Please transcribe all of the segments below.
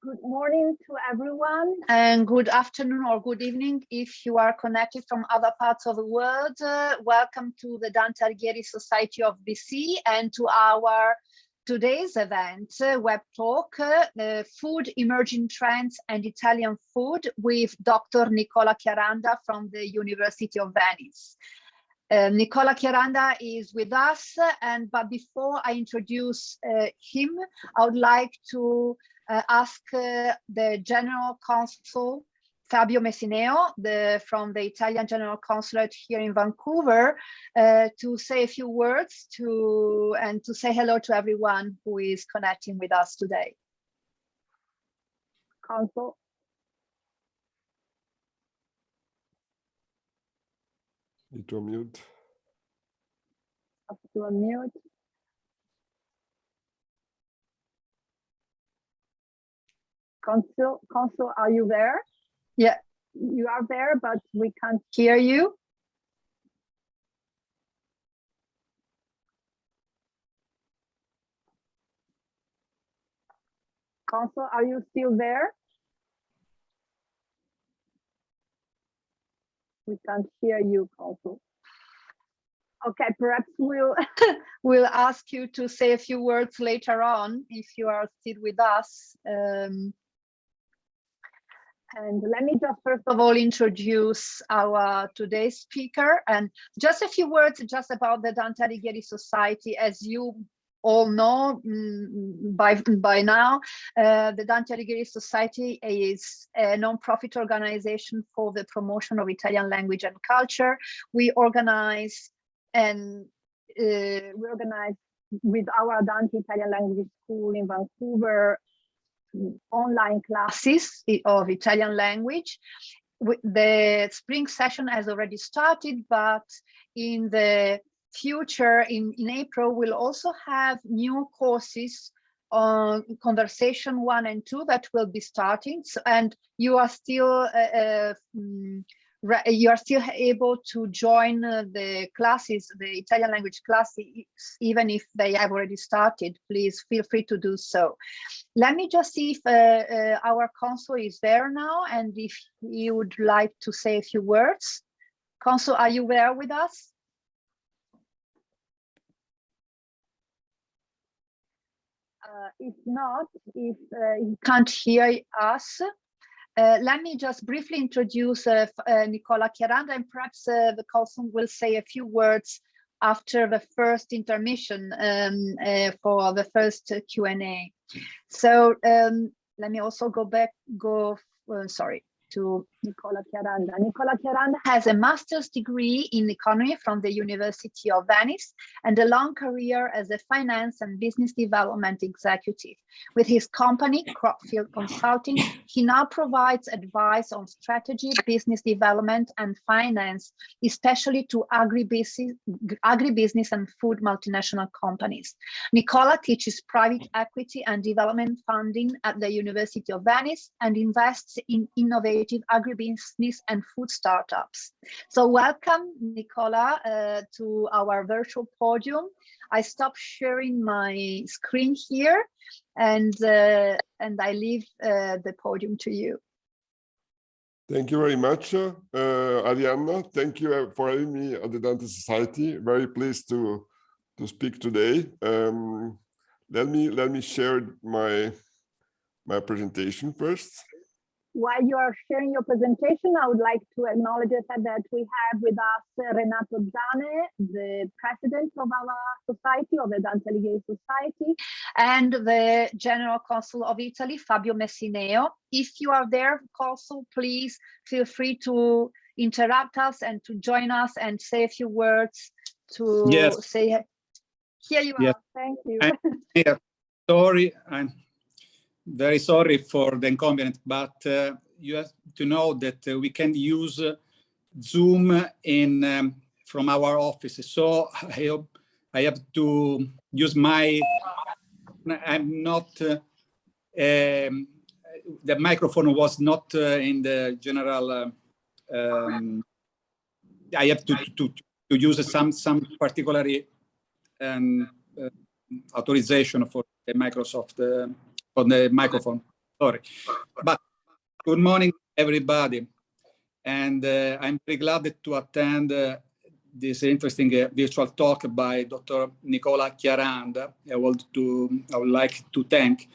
Good morning to everyone, and good afternoon or good evening if you are connected from other parts of the world. Welcome to the Dante Alighieri Society of BC and to our today's event, Web Talk, Food, Emerging Trends and Italian Food with Dr. Nicola Chiaranda from the University of Venice. Nicola Chiaranda is with us, but before I introduce him, I would like to ask the General Consul Fabio Messineo from the Italian General Consulate here in Vancouver to say a few words and to say hello to everyone who is connecting with us today. Consul. Need to unmute. Have to unmute. Consul, are you there? Yeah, you are there, but we can't hear you. Consul, are you still there? We can't hear you, Consul. Okay, perhaps we'll ask you to say a few words later on if you are still with us. And let me just first of all introduce our today's speaker, and just a few words just about the Dante Alighieri Society. As you all know by now, the Dante Alighieri Society is a non-profit organization for the promotion of Italian language and culture. We organize with our Dante Italian Language School in Vancouver online classes of Italian language. The spring session has already started, but in the future, in April, we'll also have new courses on Conversation 1 and 2 that will be starting. So, and you are still able to join the classes, the Italian language classes, even if they have already started. Please feel free to do so. Let me just see if our consul is there now and if he would like to say a few words. Consul, are you there with us? If not, if you can't hear us, let me just briefly introduce Nicola Chiaranda, and perhaps the consul will say a few words after the first intermission for the first Q&A. So let me also go to Nicola Chiaranda. Nicola Chiaranda has a master's degree in economy from the University of Venice and a long career as a finance and business development executive. With his company, Cropfield Consulting, he now provides advice on strategy, business development, and finance, especially to agribusiness and food multinational companies. Nicola teaches private equity and development funding at the University of Venice and invests in innovative agribusiness and food startups. So welcome, Nicola, to our virtual podium. I stop sharing my screen here and I leave the podium to you. Thank you very much, Arianna. Thank you for having me at the Dante Society. Very pleased to speak today. Let me share my presentation first. While you are sharing your presentation, I would like to acknowledge the fact that we have with us Renato Dante, the president of our society, of the Dante Alighieri Society, and the General Consul of Italy, Fabio Messineo. If you are there, Consul, please feel free to interrupt us and to join us and say a few words to say, here you are, thank you. I'm very sorry for the inconvenience, but you have to know that we can use Zoom from our office. So I have to use I'm not, the microphone was not in the general, I have to use some particular authorization for the Microsoft on the microphone. sorry. But good morning, everybody. And I'm very glad to attend this interesting virtual talk by Dr. Nicola Chiaranda. I would like to thank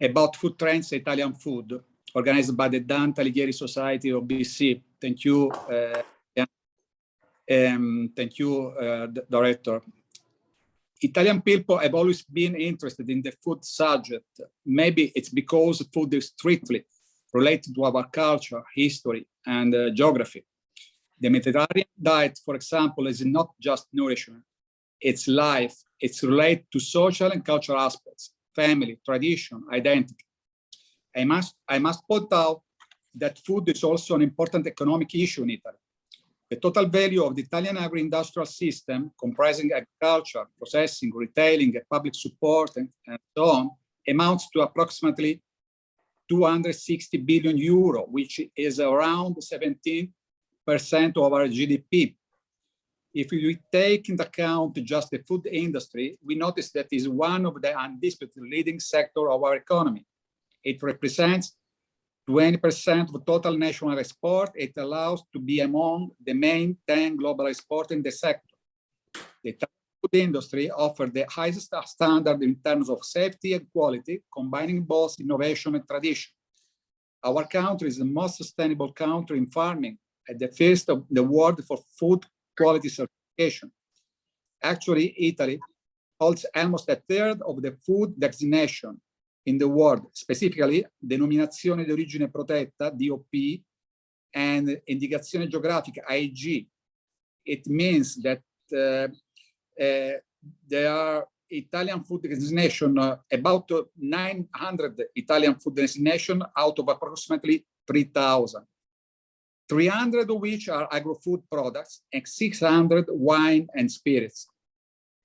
about food trends, Italian food, organized by the Dante Alighieri Society of BC. Thank you, Director. Italian people have always been interested in the food subject. Maybe it's because food is strictly related to our culture, history, and geography. The Mediterranean diet, for example, is not just nourishment, it's life. It's related to social and cultural aspects, family, tradition, identity. I must point out that food is also an important economic issue in Italy. The total value of the Italian agri-industrial system, comprising agriculture, processing, retailing, and public support, and so on, amounts to approximately 260 billion euro, which is around 17% of our GDP. If we take into account just the food industry, we notice that it is one of the undisputed leading sector of our economy. It represents 20% of total national export. It allows to be among the main 10 global exporters in the sector. The food industry offers the highest standard in terms of safety and quality, combining both innovation and tradition. Our country is the most sustainable country in farming, at the first of the world for food quality certification. Actually, Italy holds almost a third of the food designation in the world, specifically Denominazione di Origine Protetta, DOP, and Indicazione Geografica, IG. It means that there are Italian food designation, about 900 Italian food designation out of approximately 3,000. 300 of which are agri-food products and 600 wine and spirits.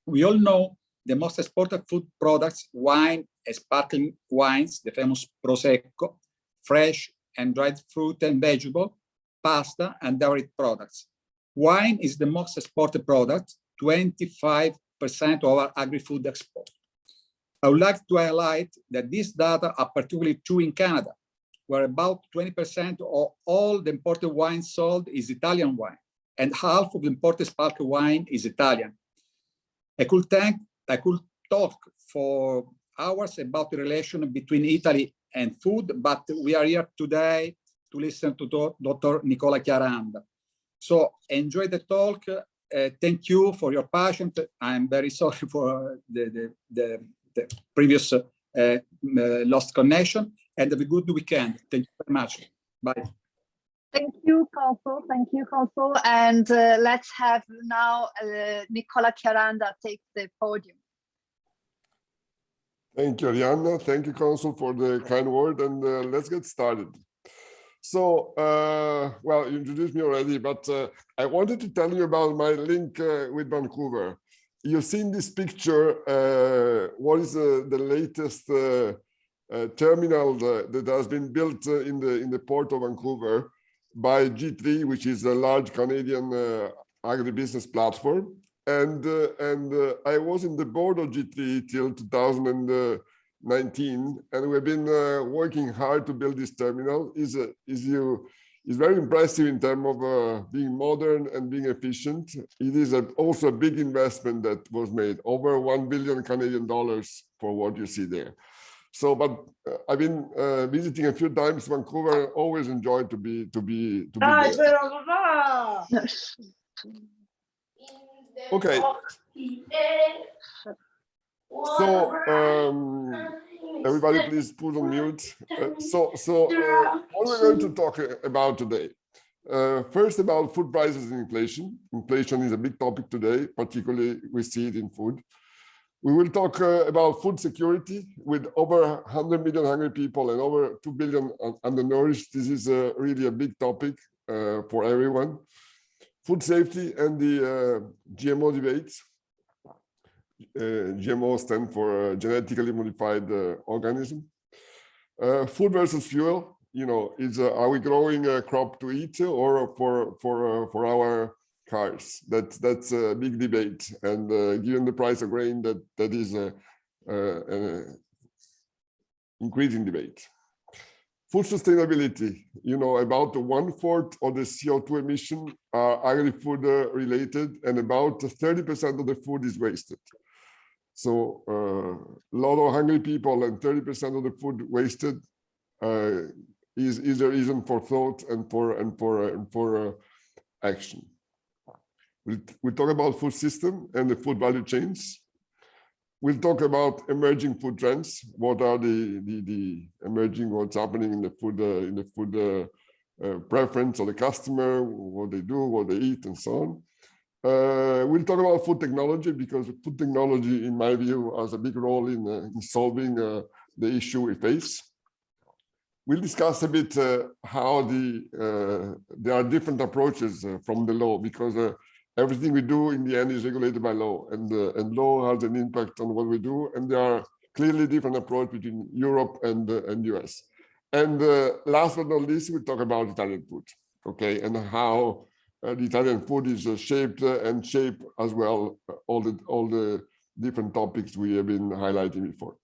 We all know the most exported food products, wine and sparkling wines, the famous Prosecco, fresh and dried fruit and vegetable, pasta and dairy products. Wine is the most exported product, 25% of our agri-food export. I would like to highlight that these data are particularly true in Canada, where about 20% of all the imported wine sold is Italian wine, and half of the imported sparkling wine is Italian. I could talk for hours about the relation between Italy and food, but we are here today to listen to Dr. Nicola Chiaranda. So enjoy the talk. Thank you for your passion. I'm very sorry for the previous lost connection, and have a good weekend. Thank you very much. Bye. Thank you, Consul. Thank you, Consul. And let's have now Nicola Chiaranda take the podium. Thank you, Arianna. Thank you, Consul, for the kind word, and let's get started. So, well, you introduced me already, but I wanted to tell you about my link with Vancouver. You've seen this picture. What is the latest terminal that has been built in the port of Vancouver by G3, which is a large Canadian agribusiness platform. And I was in the board of G3 till 2019, and we've been working hard to build this terminal. Is very impressive in terms of being modern and being efficient. It is also a big investment that was made, over 1 billion Canadian dollars for what you see there. So, but I've been visiting a few times Vancouver. Always enjoyed to be there. Okay. So everybody, please put on mute. What we're going to talk about today. First, about food prices and inflation. Inflation is a big topic today, particularly we see it in food. We will talk about food security. With over 100 million hungry people and over 2 billion undernourished. This is really a big topic for everyone. Food safety and the GMO debates. GMO stand for genetically modified organism. Food versus fuel. You know, are we growing a crop to eat or for our cars? That's a big debate, and given the price of grain, that is an increasing debate. Food sustainability, about 1/4 of the CO2 emission are agri-food related, and about 30% of the food is wasted. So a lot of hungry people, and 30% of the food wasted is a reason for thought and for action. We'll talk about food system and the food value chains. We'll talk about emerging food trends. What are the emerging, what's happening in the food preference of the customer, what they do, what they eat, and so on. We'll talk about food technology, because food technology, in my view, has a big role in solving the issue we face. We'll discuss a bit how there are different approaches from the law, because everything we do in the end is regulated by law, and law has an impact on what we do, and there are clearly different approaches between Europe and US. And last but not least, we'll talk about Italian food, okay, and how the Italian food is shaped and shape as well all the different topics we have been highlighting before.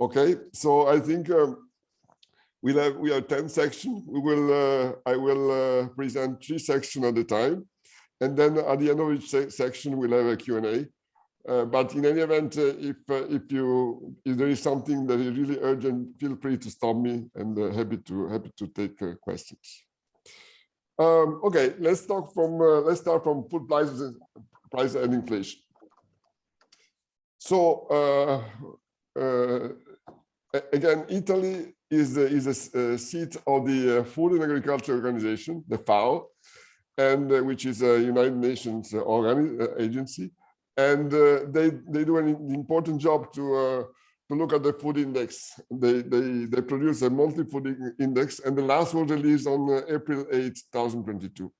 Okay, so I think we have 10 sections. I will present 3 sections at a time. And then at the end of each section, we'll have a Q&A. But in any event, if there is something that is really urgent, feel free to stop me, and happy to take questions. Okay, let's start from food prices and inflation. So again, Italy is a seat of the Food and Agriculture Organization, the FAO, and which is a United Nations agency, and they do an important job to look at the food index. They produce a monthly food index, and the last was released on April 8, 2022.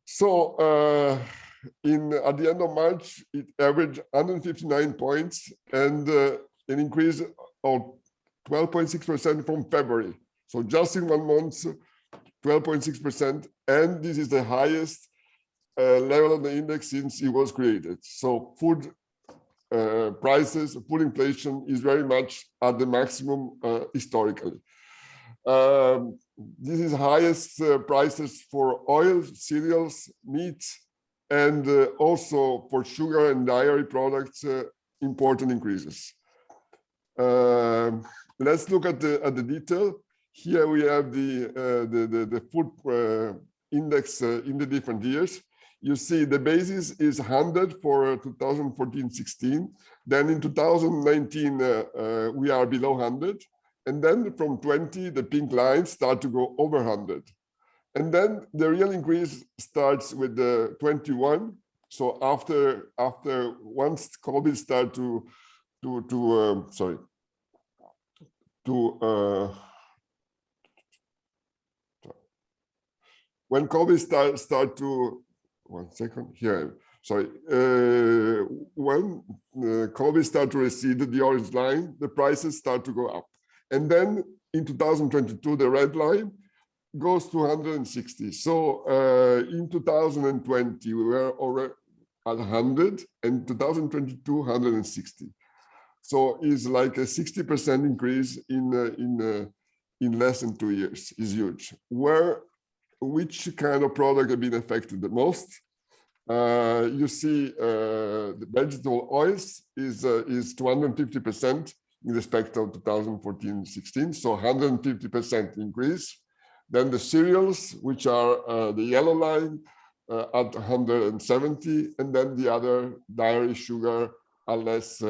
So at the end of March, it averaged 159 points, and an increase of 12.6% from February. So just in 1 month, 12.6%, and this is the highest level of the index since it was created. So food prices, food inflation is very much at the maximum historically. This is highest prices for oil, cereals, meat, and also for sugar and dairy products, important increases. Let's look at the detail. Here we have the food index in the different years. You see the basis is 100 for 2014-16. Then in 2019, we are below 100. And then from 20, the pink lines start to go over 100. And then the real increase starts with the 21. So after once COVID start when COVID start to, 1 second here, sorry. When COVID start to recede, the orange line, the prices start to go up. And then in 2022, the red line goes to 160. So in 2020, we were already at 100, and 2022, 160. So it's like a 60% increase in less than 2 years. Is huge. Which kind of product have been affected the most? You see the vegetable oils is 250% in respect of 2014-16, so 150% increase. Then the cereals, which are the yellow line, at 170, and then the other dairy, sugar are less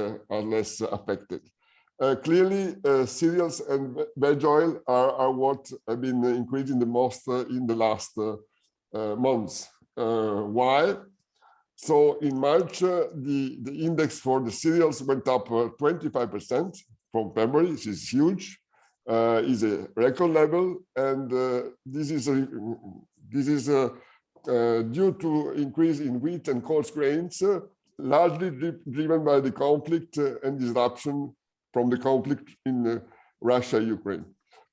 affected. Clearly, cereals and veg oil are what have been increasing the most in the last months. Why? So in March, the index for the cereals went up 25% from February, which is huge, is a record level, and this is due to increase in wheat and coarse grains, largely driven by the conflict and disruption from the conflict in Russia-Ukraine.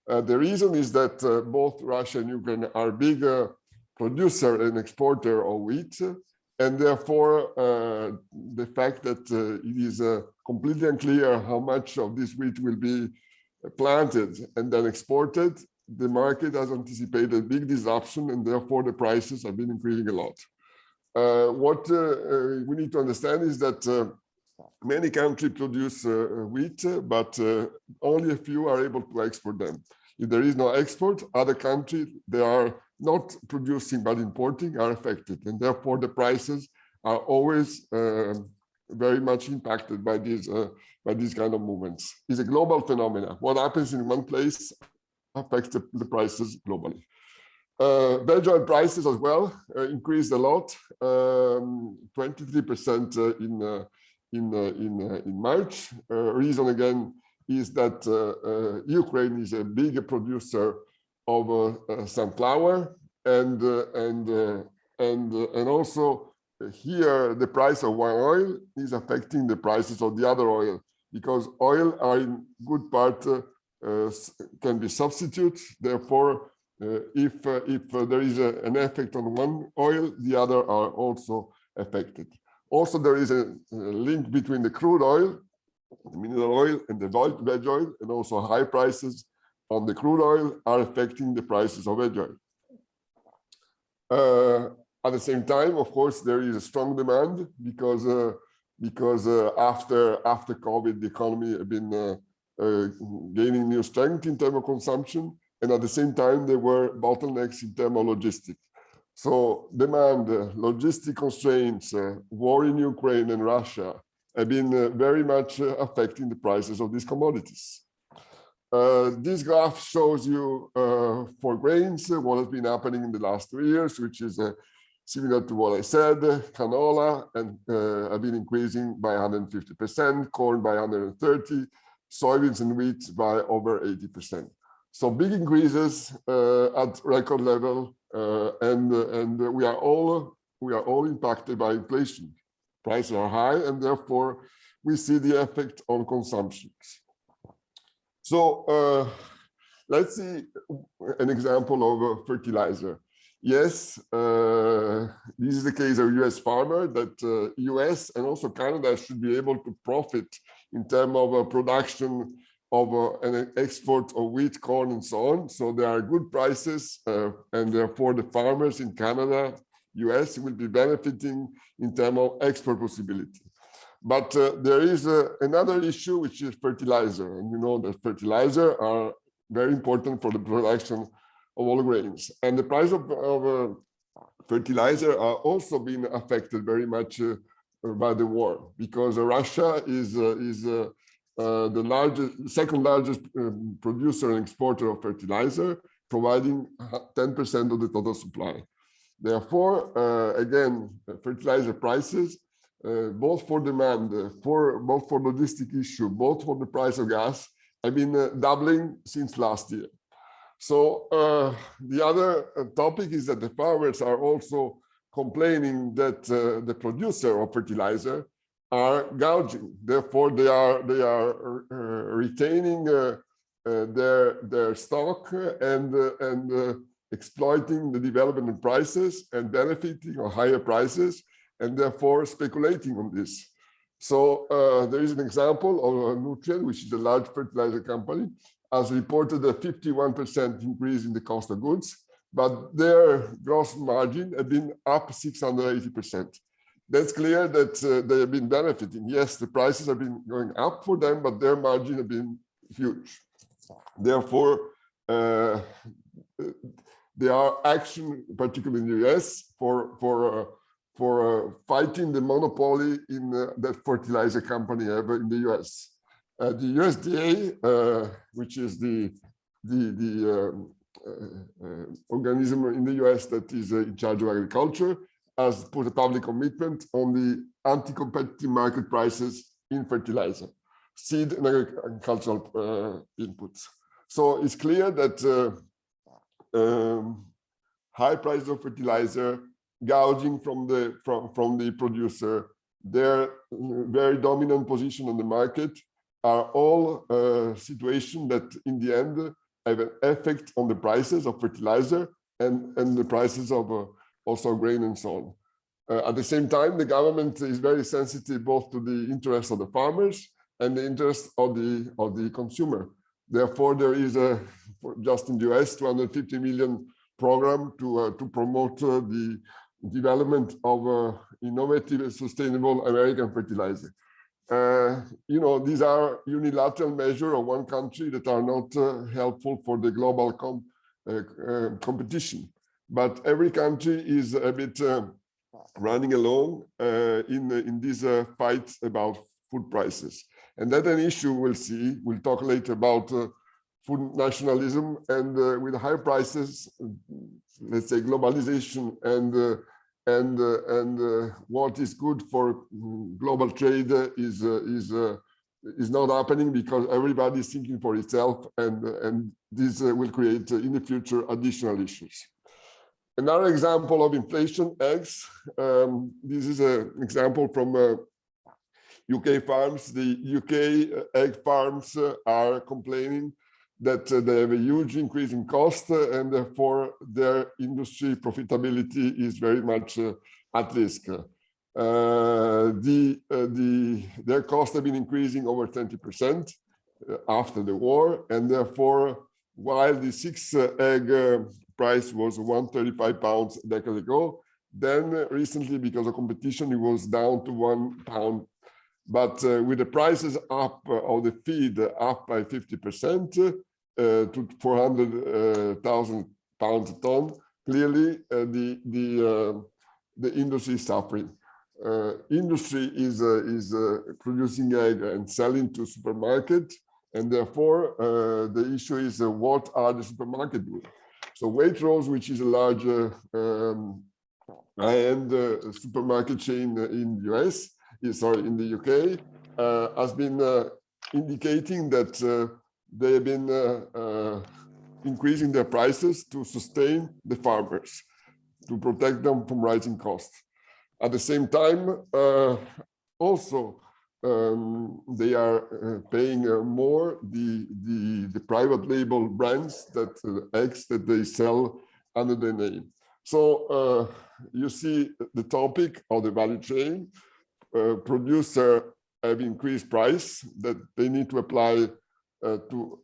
The reason is that both Russia and Ukraine are big producer and exporter of wheat, and therefore the fact that it is completely unclear how much of this wheat will be planted and then exported, the market has anticipated big disruption, and therefore the prices have been increasing a lot. What we need to understand is that many countries produce wheat, but only a few are able to export them. If there is no export, other countries, they are not producing but importing, are affected, and therefore the prices are always very much impacted by these kind of movements. It's a global phenomenon. What happens in one place affects the prices globally. Veg oil prices as well increased a lot, 23% in March. Reason again is that Ukraine is a big producer of sunflower, and also here the price of one oil is affecting the prices of the other oil, because oil are in good part can be substituted. Therefore, if there is an effect on one oil, the other are also affected. Also, there is a link between the crude oil, the mineral oil, and the veg oil, and also high prices on the crude oil are affecting the prices of veg oil. At the same time, of course, there is a strong demand because after COVID, the economy has been gaining new strength in terms of consumption, and at the same time, there were bottlenecks in terms of logistics. So demand, logistic constraints, war in Ukraine and Russia have been very much affecting the prices of these commodities. This graph shows you for grains what has been happening in the last 3 years, which is similar to what I said. Canola have been increasing by 150%, corn by 130%, soybeans and wheat by over 80%. So big increases at record level, and we are all impacted by inflation. Prices are high, and therefore we see the effect on consumption. So let's see an example of a fertilizer. Yes, this is the case of U.S. farmer, that U.S. and also Canada should be able to profit in terms of production of an export of wheat, corn, and so on. So there are good prices, and therefore the farmers in Canada, U.S. will be benefiting in terms of export possibility. But there is another issue, which is fertilizer. And you know that fertilizer are very important for the production of all grains. And the price of fertilizer are also being affected very much by the war, because Russia is the second largest producer and exporter of fertilizer, providing 10% of the total supply. Therefore, again, fertilizer prices, both for demand, both for logistic issue, both for the price of gas, have been doubling since last year. So the other topic is that the farmers are also complaining that the producer of fertilizer are gouging. Therefore, they are retaining their stock and exploiting the development of prices and benefiting on higher prices, and therefore speculating on this. So there is an example of Nutrien, which is a large fertilizer company, has reported a 51% increase in the cost of goods, but their gross margin had been up 680%. That's clear that they have been benefiting. Yes, the prices have been going up for them, but their margin have been huge. Therefore, there are action, particularly in the US, for fighting the monopoly in that fertilizer company have in the US. The USDA, which is the organism in the US that is in charge of agriculture, has put a public commitment on the anti-competitive market prices in fertilizer, seed and agricultural inputs. So it's clear that high prices of fertilizer, gouging from the producer, their very dominant position on the market, are all situations that in the end have an effect on the prices of fertilizer and the prices of also grain and so on. At the same time, the government is very sensitive both to the interests of the farmers and the interests of the consumer. Therefore, there is just in the US, 250 million program to promote the development of innovative and sustainable American fertilizer. You know, these are unilateral measures of one country that are not helpful for the global competition. But every country is a bit running alone in this fight about food prices. And that's an issue we'll see. We'll talk later about food nationalism, and with high prices, let's say globalization and what is good for global trade is not happening because everybody is thinking for itself, and this will create in the future additional issues. Another example of inflation, eggs. This is an example from UK farms. The UK egg farms are complaining that they have a huge increase in cost, and therefore their industry profitability is very much at risk. Their costs have been increasing over 20% after the war, and therefore, while the 6 egg price was £135 a decade ago, then recently, because of competition, it was down to £1. But with the prices up of the feed up by 50%, to 400,000 pounds a ton, clearly the industry is suffering. Industry is producing egg and selling to supermarket, and therefore the issue is what are the supermarket doing? So Waitrose, which is a large high-end supermarket chain in the US, in the UK, has been indicating that they have been increasing their prices to sustain the farmers, to protect them from rising costs. At the same time, also they are paying more the private label brands that eggs that they sell under their name. So you see the topic of the value chain. Producer have increased price that they need to apply to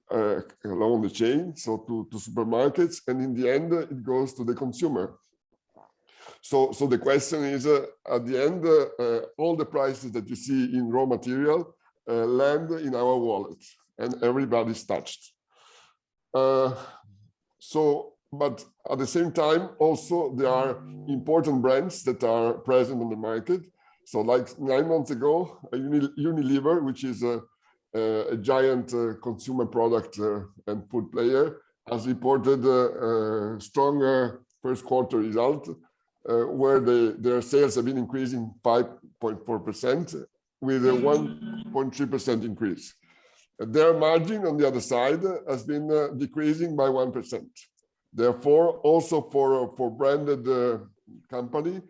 along the chain, so to supermarkets, and in the end it goes to the consumer. So the question is, at the end, all the prices that you see in raw material land in our wallet, and everybody's touched. But at the same time, also there are important brands that are present on the market. So like 9 months ago, Unilever, which is a giant consumer product and food player, has reported a stronger first quarter result, where their sales have been increasing 5.4% with a 1.3% increase. Their margin on the other side has been decreasing by 1%. Therefore, also for branded company,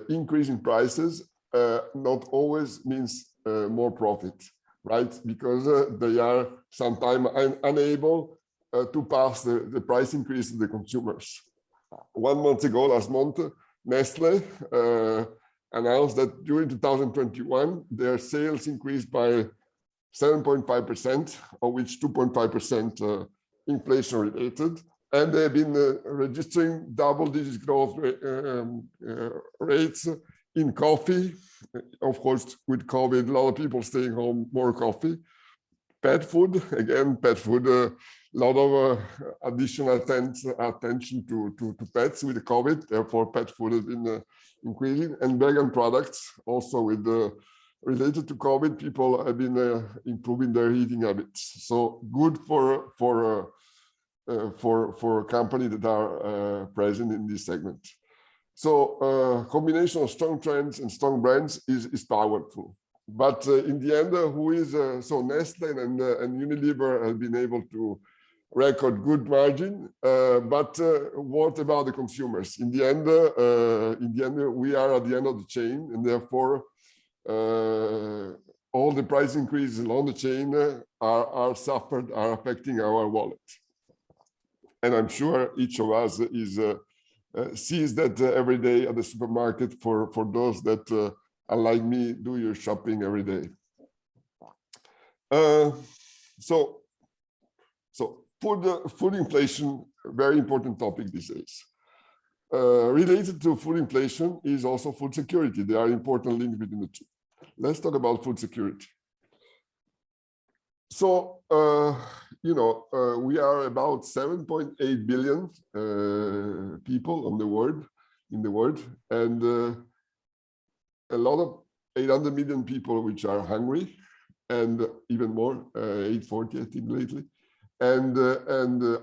increasing prices not always means more profit, right? Because they are sometimes unable to pass the price increase to the consumers. 1 month ago, last month, Nestle announced that during 2021, their sales increased by 7.5%, of which 2.5% inflation related. And they've been registering double-digit growth rates in coffee. Of course, with COVID, a lot of people staying home, more coffee. Pet food, again, pet food, a lot of additional attention to pets with COVID. Therefore, pet food has been increasing. And vegan products, also with related to COVID, people have been improving their eating habits. So good for companies that are present in this segment. So combination of strong trends and strong brands is powerful. But in the end, who is so Nestle and Unilever have been able to record good margin. But what about the consumers? In the end, we are at the end of the chain, and therefore all the price increases along the chain are affecting our wallet. And I'm sure each of us sees that every day at the supermarket for those that are like me, do your shopping every day. So So food inflation, very important topic these days. Related to food inflation is also food security. There are important links between the two. Let's talk about food security. So, we are about 7.8 billion people in the world, and a lot of 800 million people which are hungry, and even more, 840 I think lately, and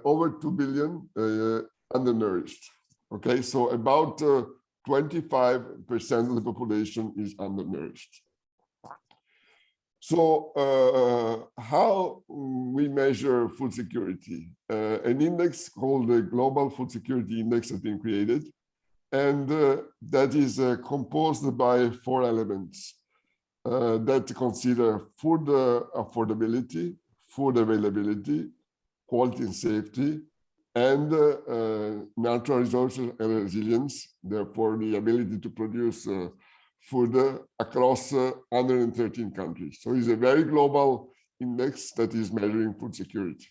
over 2 billion undernourished. Okay, so about 25% of the population is undernourished. So how we measure food security? An index called the Global Food Security Index has been created, and that is composed by 4 elements that consider food affordability, food availability, quality and safety, and natural resources and resilience, therefore the ability to produce food across 113 countries. So it's a very global index that is measuring food security.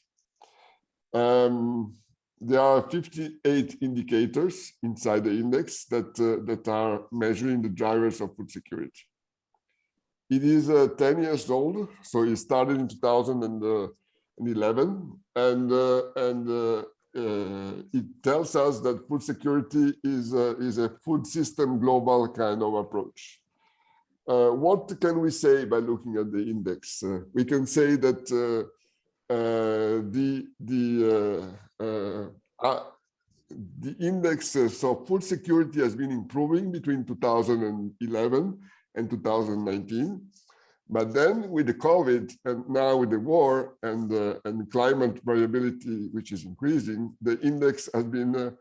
There are 58 indicators inside the index that are measuring the drivers of food security. It is 10 years old, so it started in 2011, and it tells us that food security is a food system global kind of approach. What can we say by looking at the index? We can say that the index, so food security has been improving between 2011 and 2019. But then with the COVID and now with the war and climate variability, which is increasing, the index has been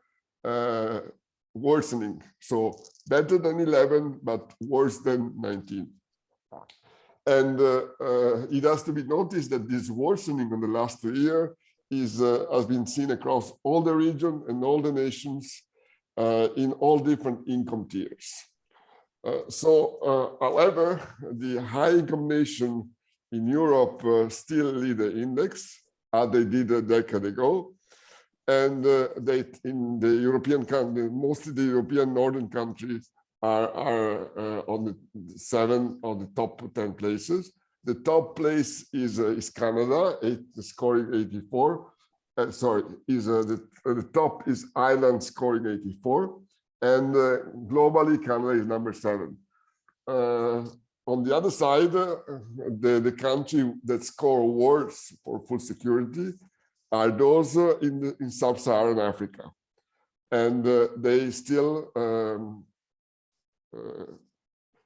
worsening. So better than 11, but worse than 19. And it has to be noticed that this worsening in the last 2 years has been seen across all the region and all the nations in all different income tiers. However, the high income nation in Europe still lead the index, as they did a decade ago. And they, in the European country, mostly the European northern countries are on the 7 of the top 10 places. The top place is Canada, scoring 84. The top is Ireland, scoring 84. And globally, Canada is number 7. On the other side, the country that score worse for food security are those in sub-Saharan Africa. And they still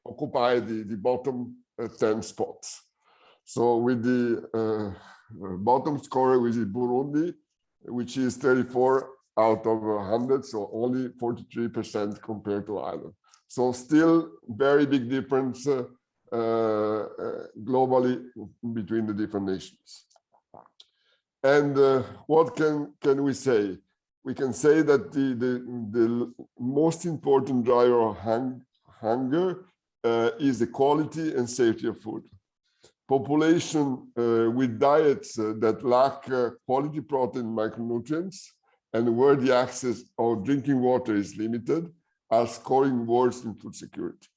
occupy the bottom 10 spots. So with the bottom scorer, which is Burundi, which is 34 out of 100, so only 43% compared to Ireland. So still very big difference globally between the different nations. And what can we say? We can say that the most important driver of hunger is the quality and safety of food. Population with diets that lack quality protein micronutrients and where the access of drinking water is limited are scoring worse in food security.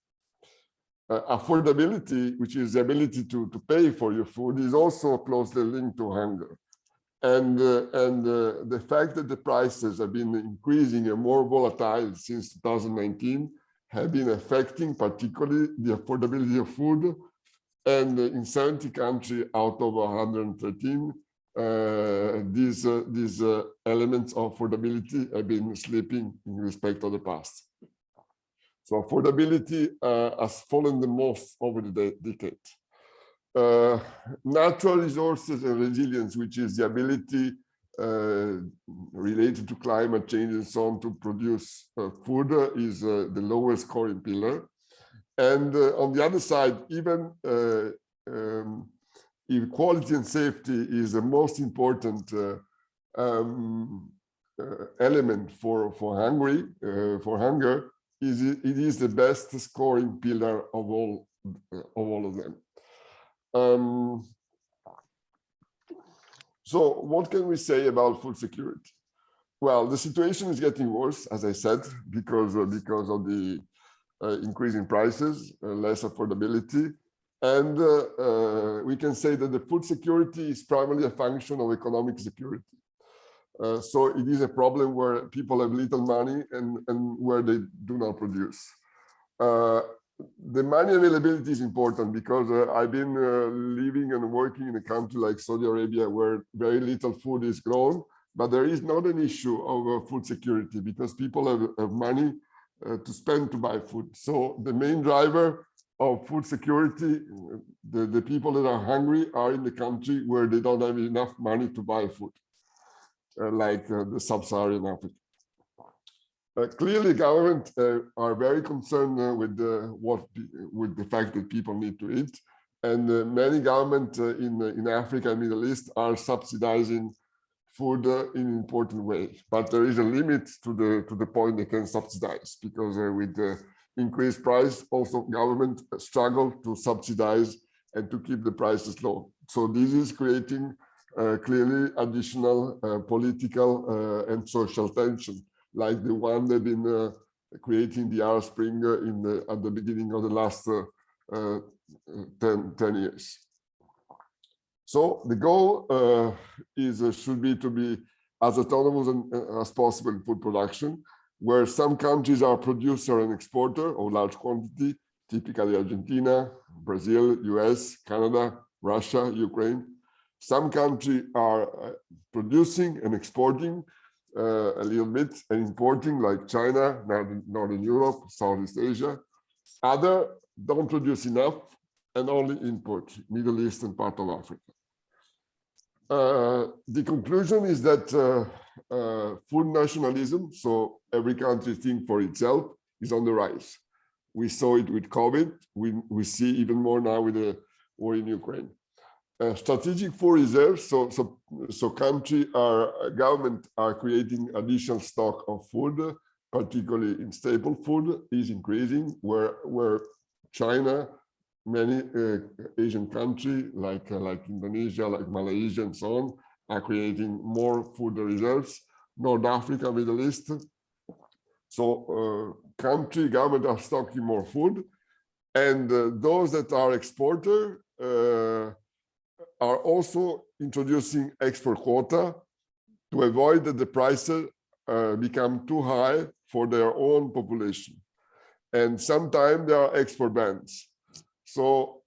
Affordability, which is the ability to pay for your food, is also closely linked to hunger. And the fact that the prices have been increasing and more volatile since 2019 have been affecting particularly the affordability of food. And in 70 countries out of 113, these elements of affordability have been slipping in respect of the past. So affordability has fallen the most over the decade. Natural resources and resilience, which is the ability related to climate change and so on to produce food, is the lowest scoring pillar. And on the other side, even if quality and safety is the most important element for hunger, it is the best scoring pillar of all of them. So what can we say about food security? Well, the situation is getting worse, as I said, because of the increasing prices, less affordability. And we can say that the food security is primarily a function of economic security. So it is a problem where people have little money and where they do not produce. The money availability is important because I've been living and working in a country like Saudi Arabia where very little food is grown, but there is not an issue of food security because people have money to spend to buy food. So the main driver of food security, the people that are hungry are in the country where they don't have enough money to buy food, like the sub-Saharan Africa. Clearly, governments are very concerned with the fact that people need to eat, and many governments in Africa and Middle East are subsidizing food in an important way. But there is a limit to the point they can subsidize, because with the increased price, also government struggle to subsidize and to keep the prices low. So this is creating clearly additional political and social tension, like the one they've been creating the Arab Spring at the beginning of the last 10 years. So the goal should be to be as autonomous as possible in food production, where some countries are producer and exporter of large quantity, typically Argentina, Brazil, US, Canada, Russia, Ukraine. Some countries are producing and exporting a little bit and importing, like China, Northern Europe, Southeast Asia. Other don't produce enough and only import, Middle East and part of Africa. The conclusion is that food nationalism, so every country think for itself, is on the rise. We saw it with COVID. We see even more now with the war in Ukraine. Strategic food reserves, so government are creating additional stock of food, particularly in staple food, is increasing, where China, many Asian countries like Indonesia, like Malaysia and so on, are creating more food reserves. North Africa, Middle East. So government are stocking more food, and those that are exporter are also introducing export quota to avoid that the prices become too high for their own population. And sometimes there are export bans. So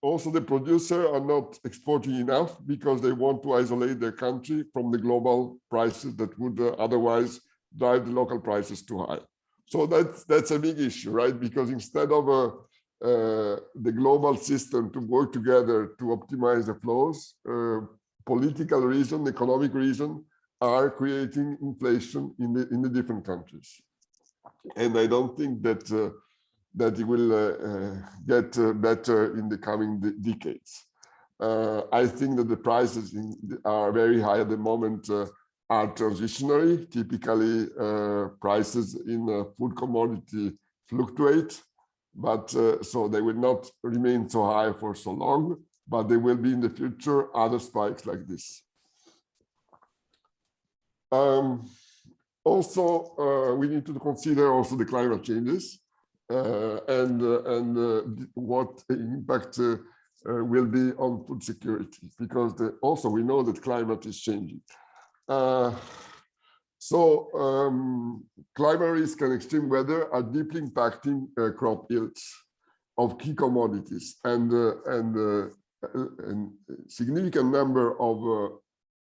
also the producers are not exporting enough because they want to isolate their country from the global prices that would otherwise drive the local prices too high. So that's a big issue, right? Because instead of the global system to work together to optimize the flows, political reason, economic reason are creating inflation in the different countries. And I don't think that it will get better in the coming decades. I think that the prices are very high at the moment, are transitionary. Typically, prices in food commodity fluctuate, but so they will not remain so high for so long, but there will be in the future other spikes like this. Also, we need to consider also the climate changes and what the impact will be on food security, because also we know that climate is changing. Climate risk and extreme weather are deeply impacting crop yields of key commodities, and significant number of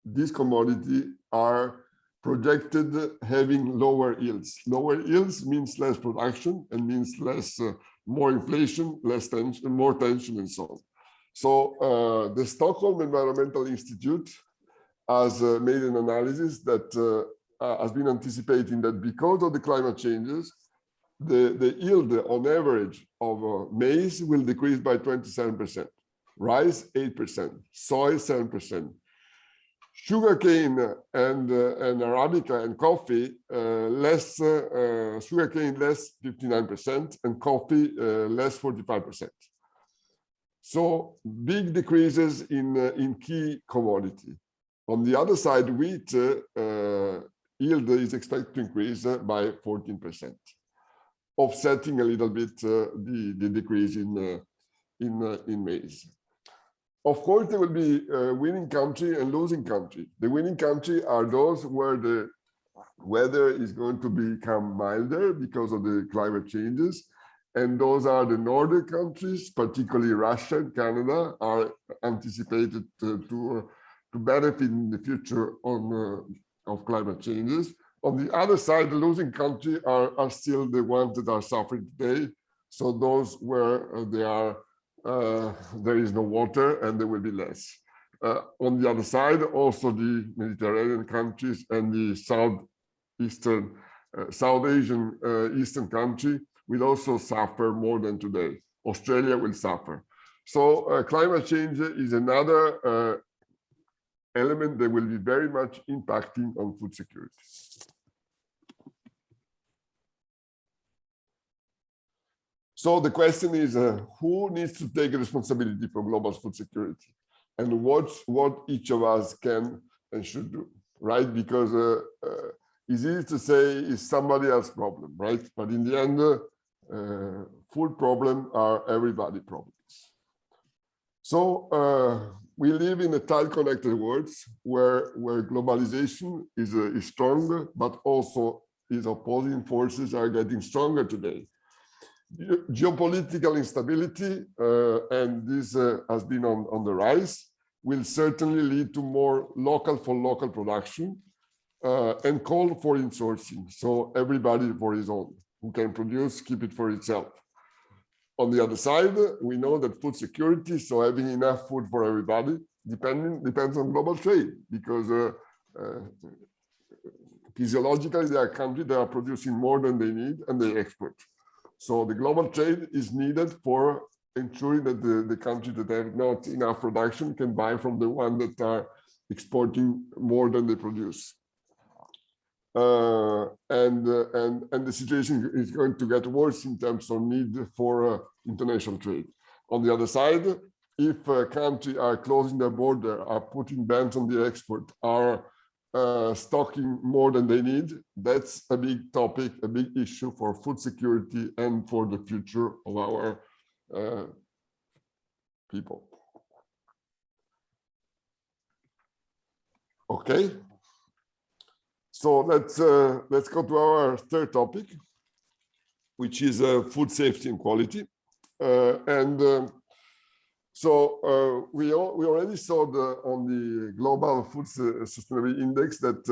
these commodities are projected having lower yields. Lower yields means less production and means more inflation, less tension, more tension, and so on. So the Stockholm Environmental Institute has made an analysis that has been anticipating that because of the climate changes, the yield on average of maize will decrease by 27%, rice 8%, soy 7%. Sugarcane and Arabica and coffee sugarcane less 59% and coffee less 45%. So big decreases in key commodity. On the other side, wheat yield is expected to increase by 14%, offsetting a little bit the decrease in maize. Of course, there will be winning country and losing country. The winning country are those where the weather is going to become milder because of the climate changes. And those are the northern countries, particularly Russia and Canada, are anticipated to benefit in the future of climate changes. On the other side, the losing countries are still the ones that are suffering today. So those where there is no water and there will be less. On the other side, also the Mediterranean countries and the South Asian eastern country will also suffer more than today. Australia will suffer. So climate change is another element that will be very much impacting on food security. So the question is, who needs to take responsibility for global food security, and what each of us can and should do, right? Because it's easy to say it's somebody else's problem, right? But in the end, food problems are everybody's problems. So we live in a tight connected world where globalization is stronger, but also its opposing forces are getting stronger today. Geopolitical instability, and this has been on the rise, will certainly lead to more local for local production and call for insourcing. So everybody for his own, who can produce, keep it for itself. On the other side, we know that food security, so having enough food for everybody, depends on global trade, because physiologically there are countries that are producing more than they need and they export. So the global trade is needed for ensuring that the countries that have not enough production can buy from the ones that are exporting more than they produce. And the situation is going to get worse in terms of need for international trade. On the other side, if countries are closing their border, are putting bans on the export, are stocking more than they need, that's a big topic, a big issue for food security and for the future of our people. Okay. So let's go to our third topic, which is food safety and quality. So we already saw on the global food sustainability index that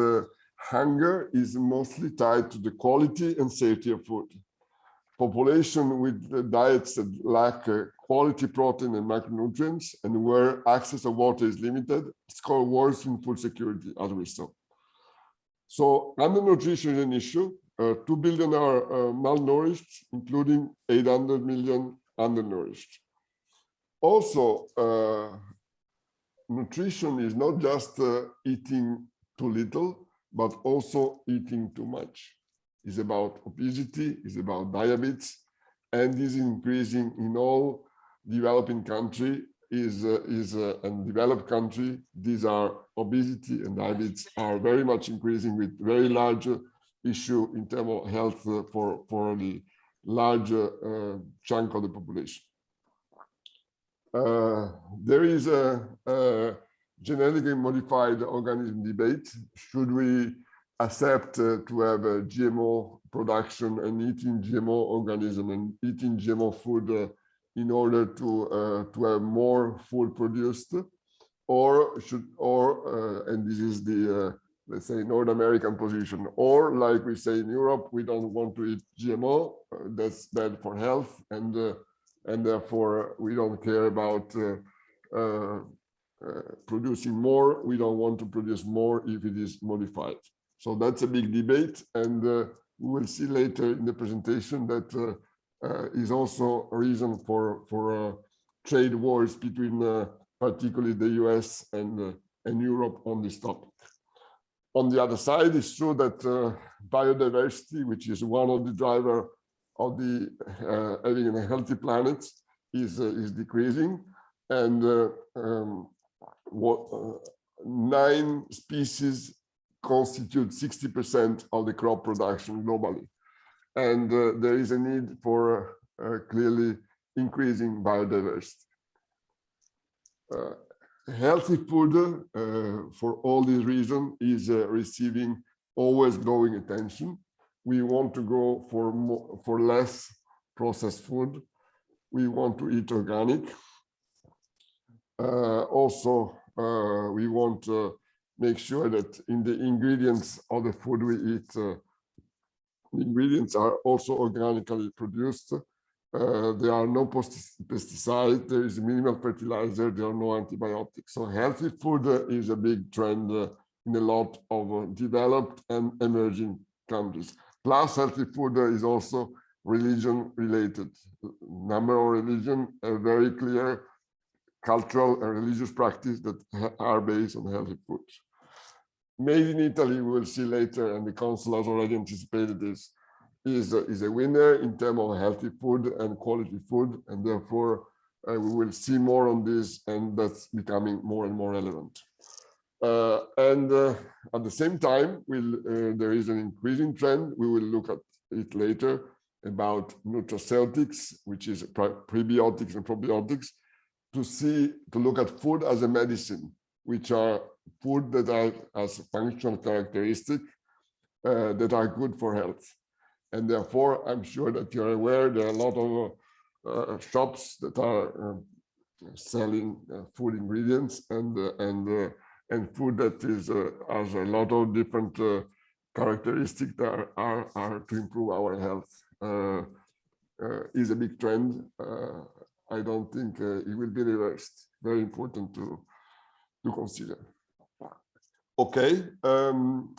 hunger is mostly tied to the quality and safety of food. Population with diets that lack quality protein and micronutrients, and where access to water is limited, score worse in food security, as we saw. So undernutrition is an issue. 2 billion are malnourished, including 800 million undernourished. Also, nutrition is not just eating too little, but also eating too much. It's about obesity, it's about diabetes, and is increasing in all developing countries. And developed country, these are obesity and diabetes are very much increasing, with very large issue in terms of health for the larger chunk of the population. There is a genetically modified organism debate. Should we accept to have a GMO production and eating GMO organism and eating GMO food in order to have more food produced, or and this is the let's say North American position, or like we say in Europe, we don't want to eat GMO, that's bad for health, and therefore we don't care about producing more. We don't want to produce more if it is modified. So that's a big debate, and we will see later in the presentation that is also a reason for trade wars between particularly the US and Europe on this topic. On the other side, it's true that biodiversity, which is one of the drivers of the having a healthy planet, is decreasing. and 9 species constitute 60% of the crop production globally. And there is a need for clearly increasing biodiversity. Healthy food, for all these reasons, is receiving always growing attention. We want to go for less processed food. We want to eat organic. Also, we want to make sure that in the ingredients of the food we eat, the ingredients are also organically produced. There are no pesticides, there is minimal fertilizer, there are no antibiotics. So healthy food is a big trend in a lot of developed and emerging countries. Plus, healthy food is also religion related. Number of religion, a very clear cultural and religious practice that are based on healthy food. Made in Italy, we will see later, and the Council has already anticipated this, is a winner in terms of healthy food and quality food, and therefore we will see more on this, and that's becoming more and more relevant. At the same time, there is an increasing trend. We will look at it later about nutraceutics, which is prebiotics and probiotics, to look at food as a medicine, which are food that are as functional characteristic that are good for health. And therefore, I'm sure that you're aware there are a lot of shops that are selling food ingredients and food that is has a lot of different characteristics that are to improve our health. Is a big trend. I don't think it will be reversed. Very important to consider. Okay,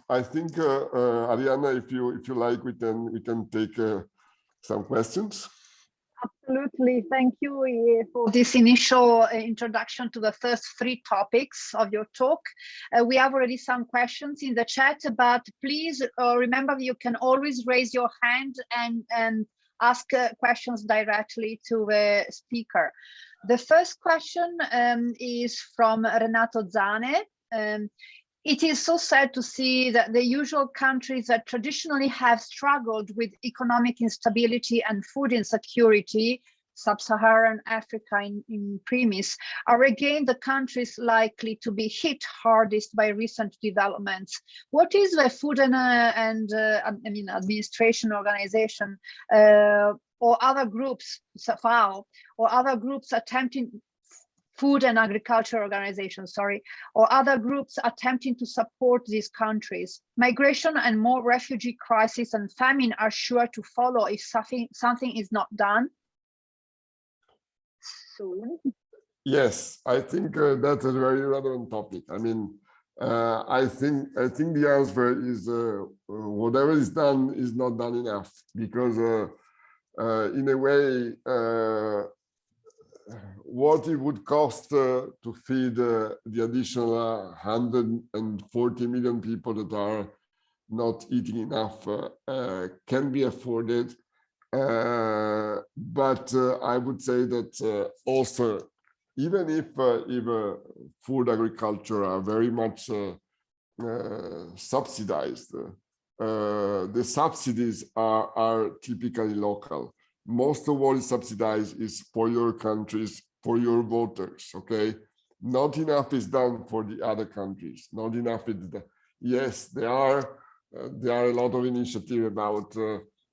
I think Arianna, if you like, we can take some questions. Absolutely, thank you for this initial introduction to the first 3 topics of your talk. We have already some questions in the chat, but please remember you can always raise your hand and ask questions directly to the speaker. The first question is from Renato Zane. It is so sad to see that the usual countries that traditionally have struggled with economic instability and food insecurity, sub-Saharan Africa in premise, are again the countries likely to be hit hardest by recent developments. What is the Food and Administration Organization or other groups, FAO, or other groups attempting Food and Agriculture Organization, or other groups attempting to support these countries? Migration and more refugee crisis and famine are sure to follow if something is not done soon. Yes, I think that's a very relevant topic. I mean, I think the answer is whatever is done is not done enough, because in a way, what it would cost to feed the additional 140 million people that are not eating enough can be afforded. But I would say that also, even if food agriculture are very much subsidized, the subsidies are typically local. Most of what is subsidized is for your countries, for your voters, okay? Not enough is done for the other countries. Not enough is done. Yes, there are a lot of initiatives about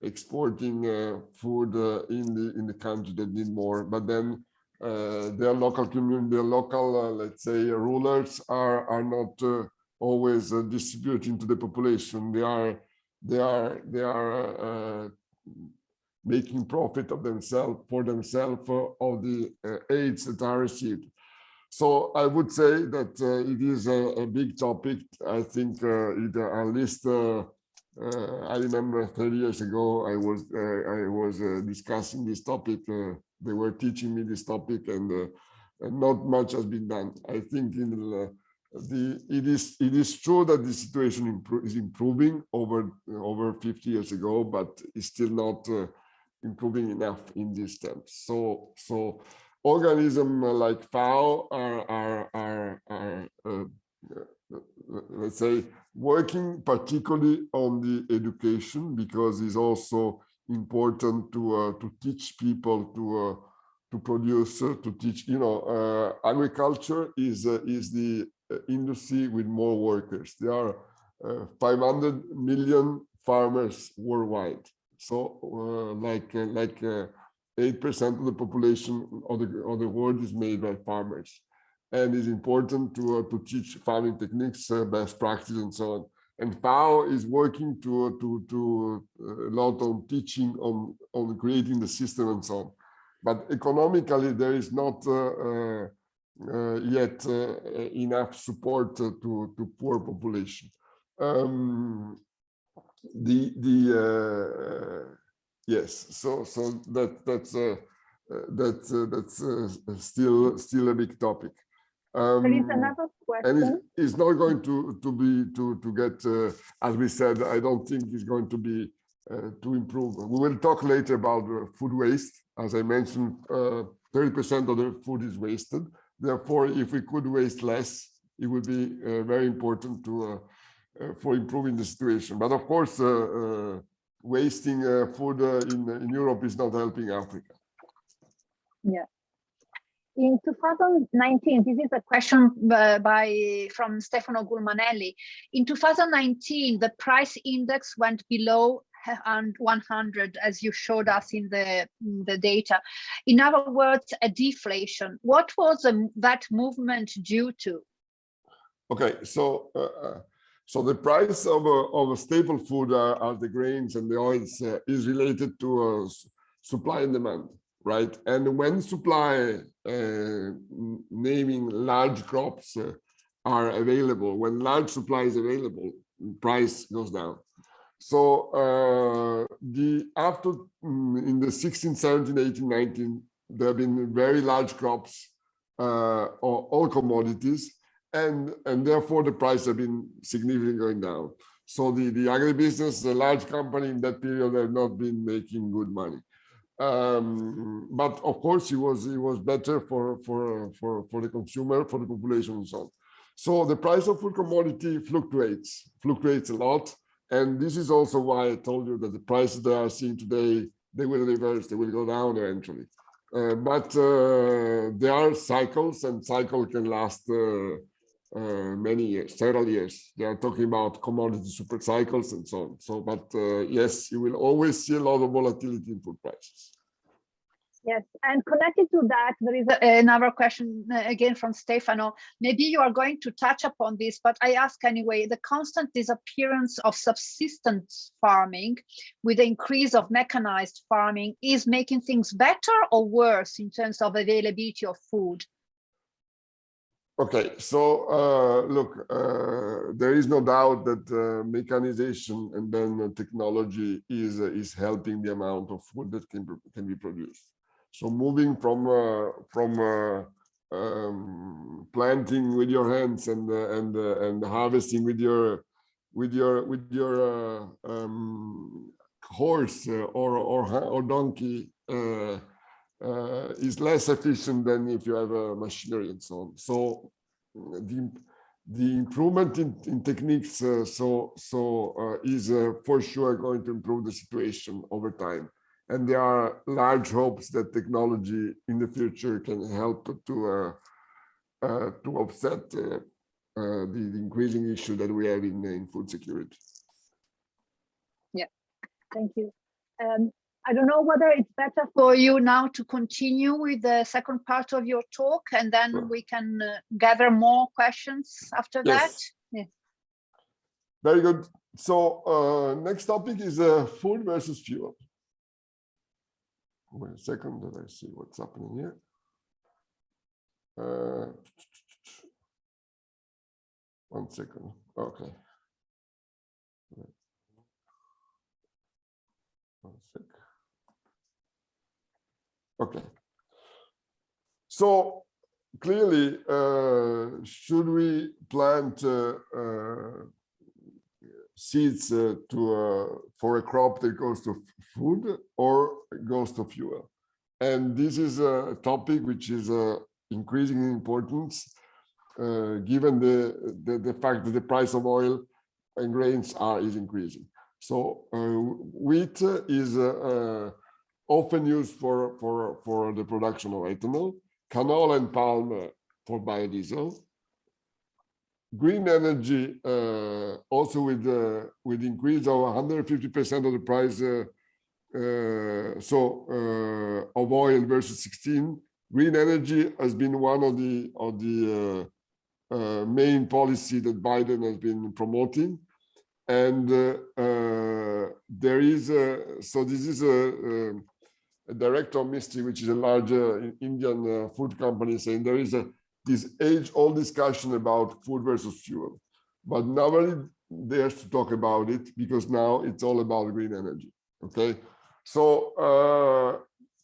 exporting food in the country that need more, but then their local community, their local, let's say, rulers are not always distributing to the population. They are making profit of themselves of the aids that are received. So I would say that it is a big topic. I think at least I remember 30 years ago I was discussing this topic. They were teaching me this topic, and not much has been done. I think it is true that the situation is improving over 50 years ago, but it's still not improving enough in these terms. So organisms like FAO are let's say, working particularly on the education, because it's also important to teach people to produce, to teach. Agriculture is the industry with more workers. There are 500 million farmers worldwide. So like 8% of the population of the world is made by farmers. And it's important to teach farming techniques, best practice, and so on. And FAO is working to a lot on teaching, on creating the system and so on. But economically, there is not yet enough support to poor population. Yes, so that's still a big topic. There is another question. And it's not going to get, as we said, I don't think it's going to be to improve. We will talk later about food waste. As I mentioned, 30% of the food is wasted. Therefore, if we could waste less, it would be very important for improving the situation. But of course, wasting food in Europe is not helping Africa. Yeah. In 2019, this is a question from Stefano Gulmanelli. In 2019, the price index went below 100, as you showed us in the data. In other words, a deflation. What was that movement due to? Okay, so the price of a staple food, as the grains and the oils, is related to supply and demand, right? And when supply, naming large crops, are available, when large supply is available, price goes down. So after in the 16, 17, 18, 19, there have been very large crops, all commodities, and therefore the price have been significantly going down. So the agribusiness, the large company in that period have not been making good money. But of course, it was better for the consumer, for the population, and so on. So the price of food commodity fluctuates a lot. And this is also why I told you that the prices that are seen today, they will reverse, they will go down eventually. But there are cycles, and cycle can last many years, several years. They are talking about commodity super cycles and so on. So, but yes, you will always see a lot of volatility in food prices. Yes, and connected to that, there is another question again from Stefano. Maybe you are going to touch upon this, but I ask anyway. The constant disappearance of subsistence farming with the increase of mechanized farming is making things better or worse in terms of availability of food? Okay, so look, there is no doubt that mechanization and then technology is helping the amount of food that can be produced. So moving from planting with your hands and harvesting with your horse or donkey is less efficient than if you have a machinery and so on. So the improvement in techniques is for sure going to improve the situation over time. And there are large hopes that technology in the future can help to offset the increasing issue that we have in food security. Yeah, thank you. I don't know whether it's better for you now to continue with the second part of your talk, and then we can gather more questions after that. Yeah. Very good. So next topic is food versus fuel. Wait a second, let me see what's happening here. One second. Okay. One sec. Okay. So clearly, should we plant seeds for a crop that goes to food or goes to fuel? And this is a topic which is increasing in importance, given the fact that the price of oil and grains is increasing. So wheat is often used for the production of ethanol, canola and palm for biodiesel. Green energy, also with increase of 150% of the price of oil versus 16, green energy has been one of the main policy that Biden has been promoting. And there is this is a director of Misty, which is a large Indian food company, saying there is this age-old discussion about food versus fuel, but nobody dares to talk about it because now it's all about green energy. Okay, so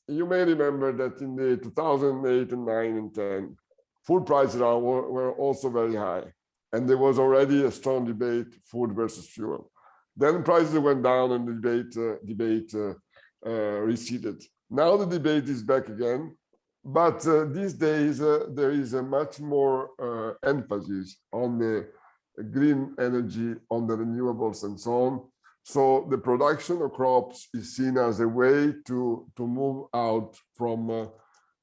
you may remember that in the 2008 and 9 and 10, food prices were also very high. And there was already a strong debate, food versus fuel. Then prices went down and the debate receded. Now the debate is back again. But these days, there is a much more emphasis on the green energy, on the renewables and so on. So the production of crops is seen as a way to move out from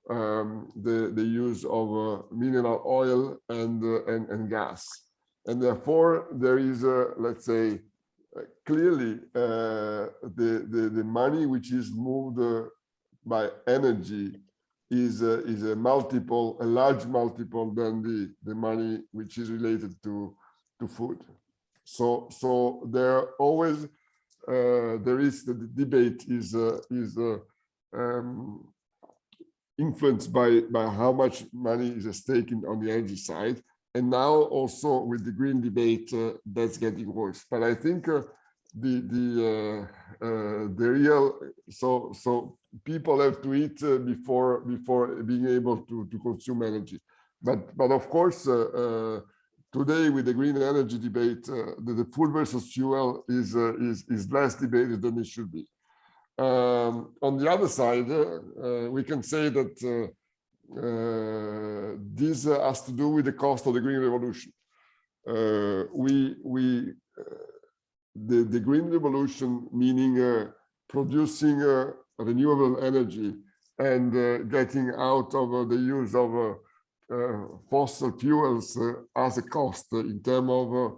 the use of mineral oil and gas. And therefore, there is, let's say, clearly the money which is moved by energy is a multiple, a large multiple than the money which is related to food. So there always there is the debate is influenced by how much money is at stake on the energy side, and now also with the green debate that's getting worse. But I think the real so people have to eat before being able to consume energy. But of course today with the green energy debate, the food versus fuel is less debated than it should be. On the other side, we can say that this has to do with the cost of the green revolution. The green revolution, meaning producing renewable energy and getting out of the use of fossil fuels as a cost in terms of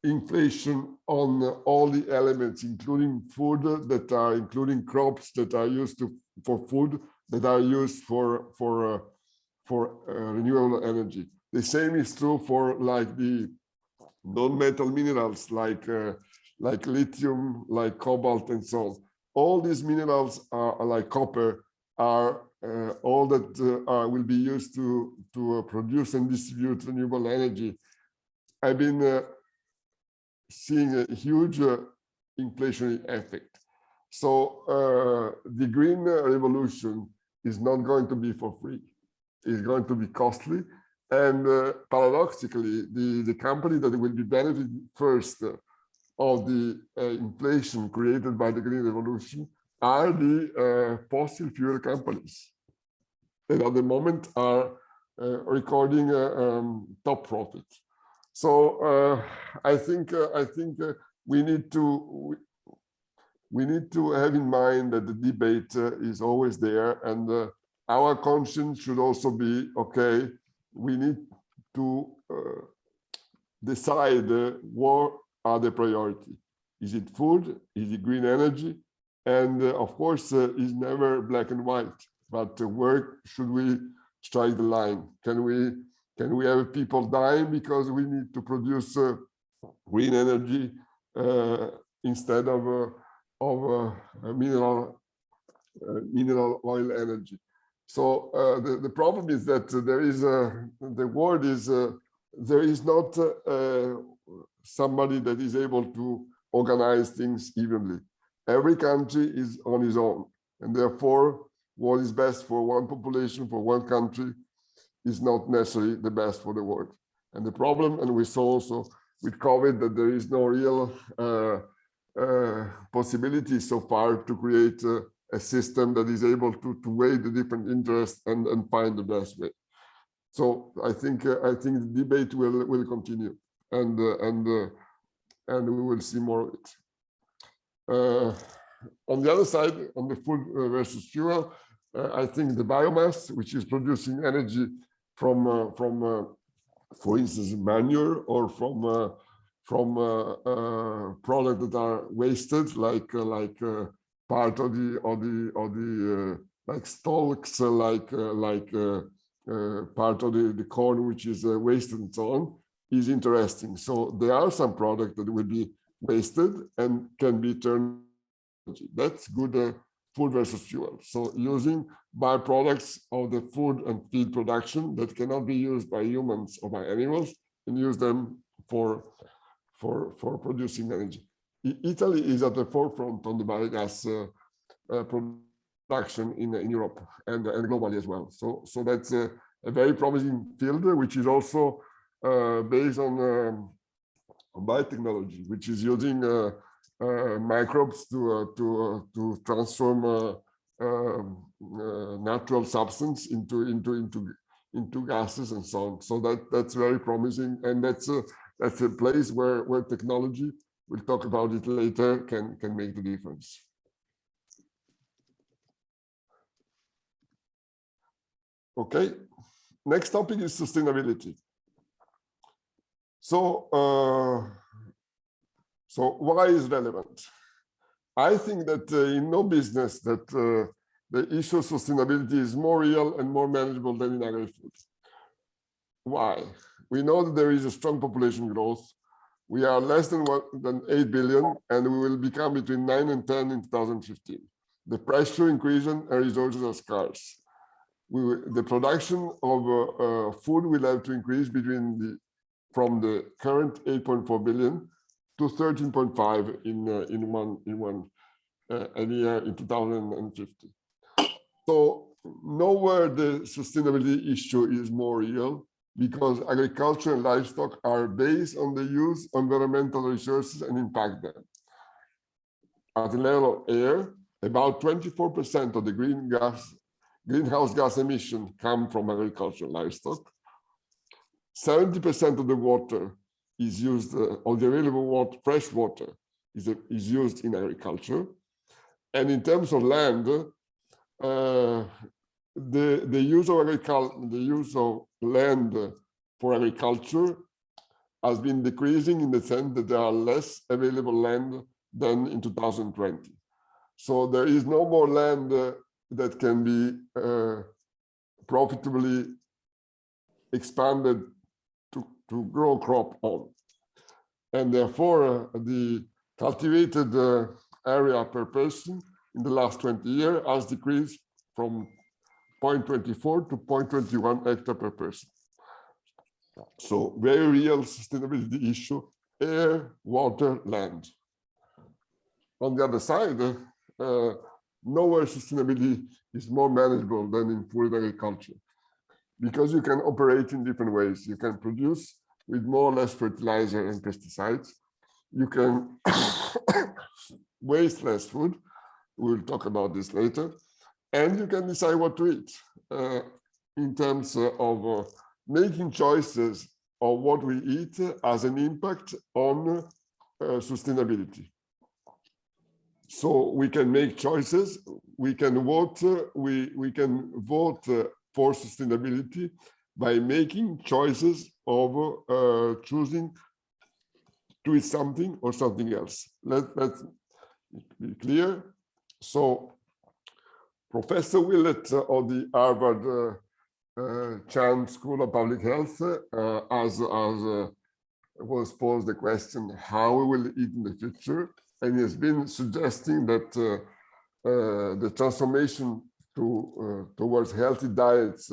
inflation on all the elements, including food including crops that are used for food, that are used for renewable energy. The same is true for like the non-metal minerals like lithium, like cobalt, and so on. All these minerals are like copper, are all that will be used to produce and distribute renewable energy. I've been seeing a huge inflationary effect. So the green revolution is not going to be for free. It's going to be costly. And paradoxically, the company that will be benefiting first of the inflation created by the green revolution are the fossil fuel companies that at the moment are recording top profit. So I think we need to have in mind that the debate is always there, and our conscience should also be okay. We need to decide what are the priority. Is it food? Is it green energy? And of course, it's never black and white. But where should we strike the line? Can we have people dying because we need to produce green energy instead of mineral oil energy? So the problem is that there is there is not somebody that is able to organize things evenly. Every country is on its own, and therefore what is best for one population, for one country, is not necessarily the best for the world. And the problem, and we saw also with COVID, that there is no real possibility so far to create a system that is able to weigh the different interests and find the best way. So I think the debate will continue, and we will see more of it. On the other side, on the food versus fuel, I think the biomass, which is producing energy from for instance, manure, or from products that are wasted, like part of the like stalks, like part of the corn which is wasted and so on, is interesting. So there are some products that will be wasted and can be turned. That's good food versus fuel. So using byproducts of the food and feed production that cannot be used by humans or by animals, and use them for producing energy. Italy is at the forefront on the biogas production in Europe and globally as well. So that's a very promising field, which is also based on biotechnology, which is using microbes to transform natural substance into gases and so on. So that's very promising, and that's a place where technology, we'll talk about it later, can make the difference. Okay, next topic is sustainability. So why is relevant? I think that in no business that the issue of sustainability is more real and more manageable than in agri-food. Why? We know that there is a strong population growth. We are less than 8 billion, and we will become between 9 and 10 in 2015. The pressure increasing and resources are scarce. The production of food will have to increase from the current 8.4 billion to 13.5 in one year in 2050. So nowhere the sustainability issue is more real, because agriculture and livestock are based on the use of environmental resources and impact them. At the level of air, about 24% of the greenhouse gas emissions come from agriculture and livestock. 70% of the water is used, of the available water, fresh water is used in agriculture. And in terms of land, the use of land for agriculture has been decreasing, in the sense that there are less available land than in 2020. So there is no more land that can be profitably expanded to grow crop on. And therefore, the cultivated area per person in the last 20 years has decreased from 0.24 to 0.21 hectare per person. So very real sustainability issue, air, water, land. On the other side, nowhere sustainability is more manageable than in food agriculture, because you can operate in different ways. You can produce with more or less fertilizer and pesticides. You can waste less food. We'll talk about this later. And you can decide what to eat in terms of making choices of what we eat has an impact on sustainability. So we can make choices. We can vote. We can vote for sustainability by making choices of choosing to eat something or something else. Let's be clear. So Professor Willett of the Harvard Chan School of Public Health was posed the question, how we will eat in the future, and he has been suggesting that the transformation towards healthy diets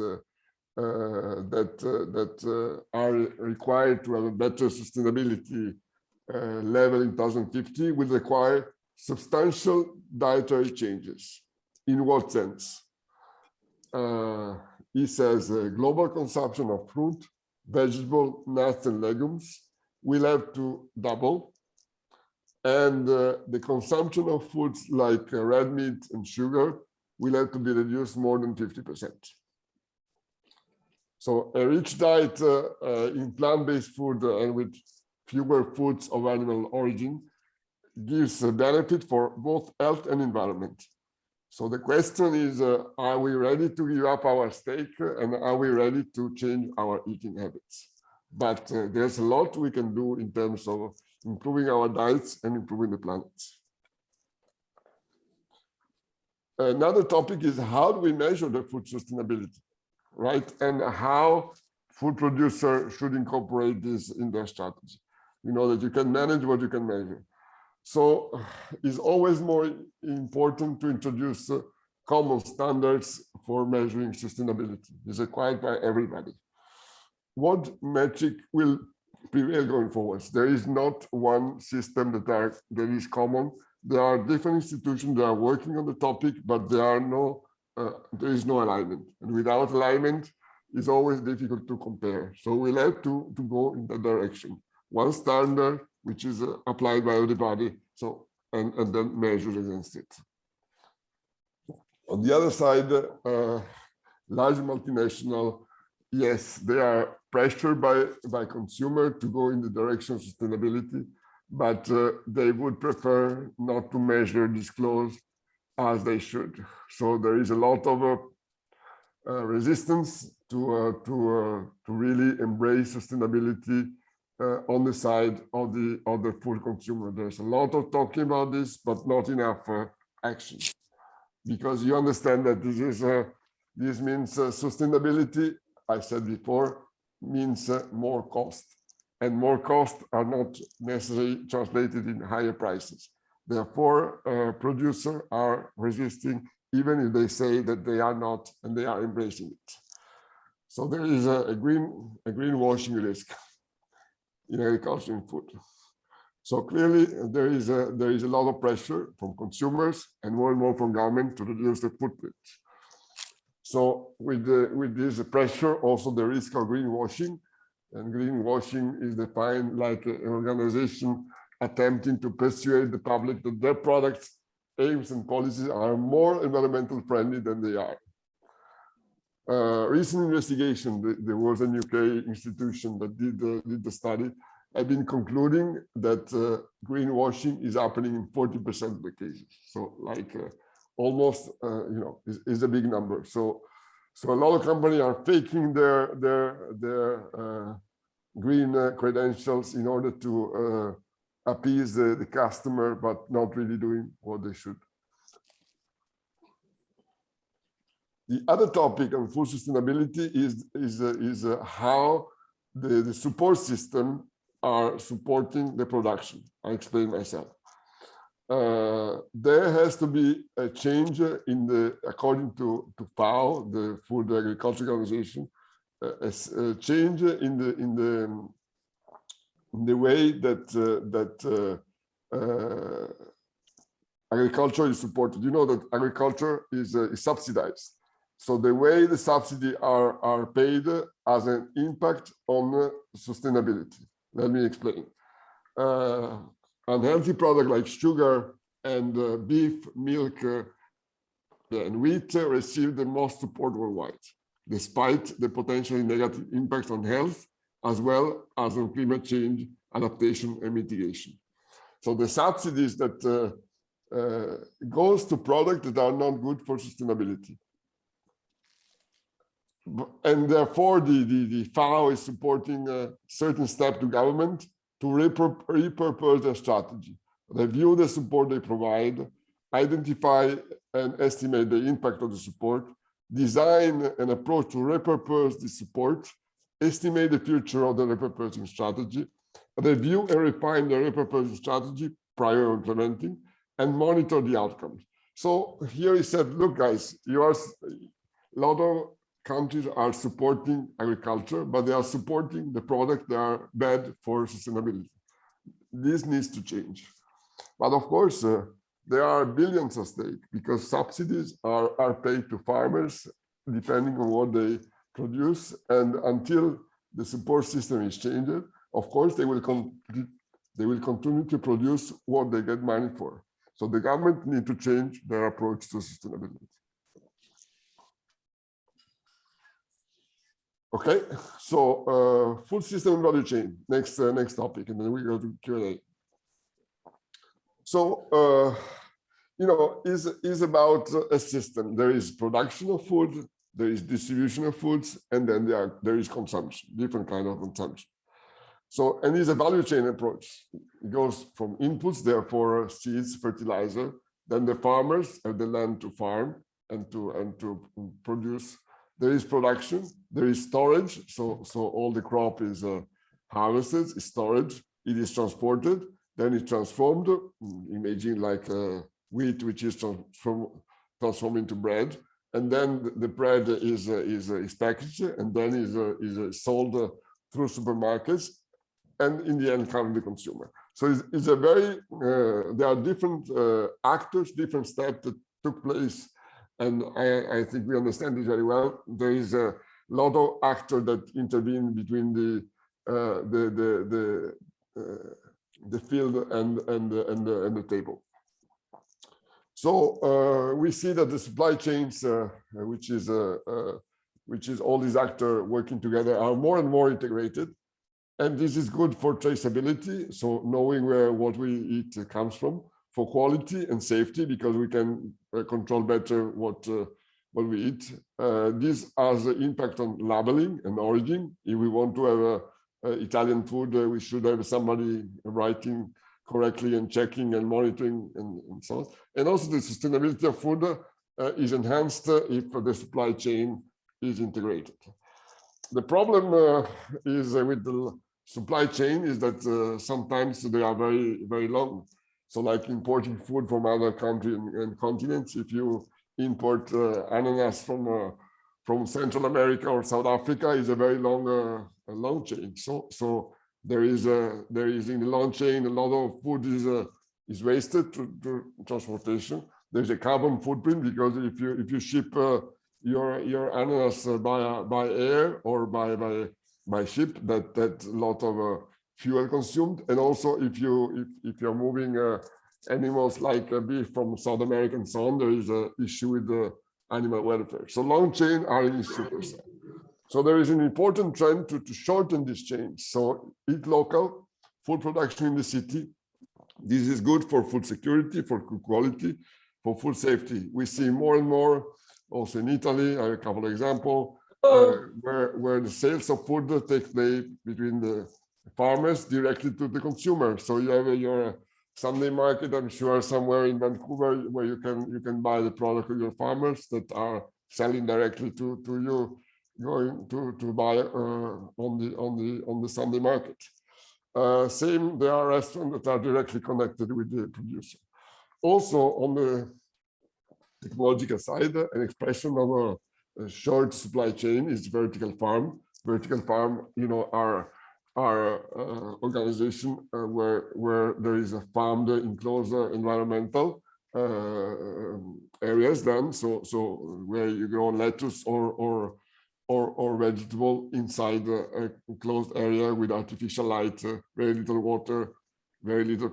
that are required to have a better sustainability level in 2050 will require substantial dietary changes. In what sense? He says global consumption of fruit, vegetable, nuts, and legumes will have to double. And the consumption of foods like red meat and sugar will have to be reduced more than 50%. So a rich diet in plant-based food and with fewer foods of animal origin gives a benefit for both health and environment. So the question is, are we ready to give up our steak and are we ready to change our eating habits? But there's a lot we can do in terms of improving our diets and improving the planet. Another topic is how do we measure the food sustainability, right? And how food producers should incorporate this in their strategy. You know that you can manage what you can measure. So it's always more important to introduce common standards for measuring sustainability. It's required by everybody. What metric will prevail going forward? There is not one system that is common. There are different institutions that are working on the topic, but there is no alignment. And without alignment, it's always difficult to compare. So we'll have to go in that direction. One standard, which is applied by everybody, so and then measured against it. On the other side, large multinational, yes, they are pressured by consumer to go in the direction of sustainability, but they would prefer not to measure, disclose as they should. So there is a lot of resistance to really embrace sustainability on the side of the food consumer. There's a lot of talking about this, but not enough action, because you understand that this means sustainability. I said before, means more cost, and more costs are not necessarily translated in higher prices. Therefore, producers are resisting, even if they say that they are not, and they are embracing it. So there is a greenwashing risk in agriculture and food. So clearly, there is a lot of pressure from consumers and more from government to reduce the footprint. So with this pressure, also the risk of greenwashing, and greenwashing is defined like an organization attempting to persuade the public that their products, aims, and policies are more environmental friendly than they are. Recent investigation, there was a UK institution that did the study, have been concluding that greenwashing is happening in 40% of the cases. So like almost, is a big number. So a lot of companies are faking their green credentials in order to appease the customer, but not really doing what they should. The other topic on food sustainability is how the support system are supporting the production. I explain myself. There has to be a change according to FAO, the Food Agriculture Organization, a change in the way that agriculture is supported. You know that agriculture is subsidized. So the way the subsidies are paid has an impact on sustainability. Let me explain. Unhealthy products like sugar and beef, milk, and wheat receive the most support worldwide, despite the potentially negative impact on health, as well as on climate change, adaptation, and mitigation. So the subsidies that goes to products that are not good for sustainability. And therefore, the FAO is supporting a certain step to government to repurpose their strategy, review the support they provide, identify and estimate the impact of the support, design an approach to repurpose the support, estimate the future of the repurposing strategy, review and refine the repurposing strategy prior to implementing, and monitor the outcomes. So here he said, look, guys, a lot of countries are supporting agriculture, but they are supporting the products that are bad for sustainability. This needs to change. But of course, there are billions at stake because subsidies are paid to farmers depending on what they produce. And until the support system is changed, of course, they will They will continue to produce what they get money for. So the government need to change their approach to sustainability. Okay, so food system and value chain. Next topic, and then we go to Q&A. So you know, is about a system. There is production of food, there is distribution of foods, and then there is consumption, different kind of consumption. So, and it's a value chain approach. It goes from inputs, therefore seeds, fertilizer, then the farmers have the land to farm and to produce. There is production, there is storage. So all the crop is harvested, is storage, it is transported, then it's transformed. Imagine like wheat, which is transformed into bread, and then the bread is packaged and then is sold through supermarkets, and in the end comes the consumer. So it's a very there are different actors, different steps that took place, and I think we understand it very well. There is a lot of actors that intervene between the field and the table. So we see that the supply chains, which is all these actors working together, are more and more integrated, and this is good for traceability. So knowing where what we eat comes from, for quality and safety, because we can control better what we eat. This has an impact on labeling and origin. If we want to have Italian food, we should have somebody writing correctly and checking and monitoring and so on. And also the sustainability of food is enhanced if the supply chain is integrated. The problem is with the supply chain is that sometimes they are very, very long. So like importing food from other countries and continents, if you import ananas from Central America or South Africa, is a very long chain. So there is in the long chain a lot of food is wasted to transportation. There's a carbon footprint because if you ship your ananas by air or by ship, that's a lot of fuel consumed. And also if you're moving animals like beef from South America and so on, there is an issue with the animal welfare. So long chain are an issue per se. So there is an important trend to shorten this chain. So eat local, food production in the city. This is good for food security, for food quality, for food safety. We see more and more, also in Italy, I have a couple of examples, where the sales of food take place between the farmers directly to the consumer. So you have your Sunday market, I'm sure, somewhere in Vancouver, where you can buy the product of your farmers that are selling directly to you, going to buy on the Sunday market. Same, there are restaurants that are directly connected with the producer. Also, on the technological side, an expression of a short supply chain is vertical farm. Vertical farm, you know, are organization where there is a farmed enclosed environmental areas then, so where you grow lettuce or vegetable inside a closed area with artificial light, very little water, very little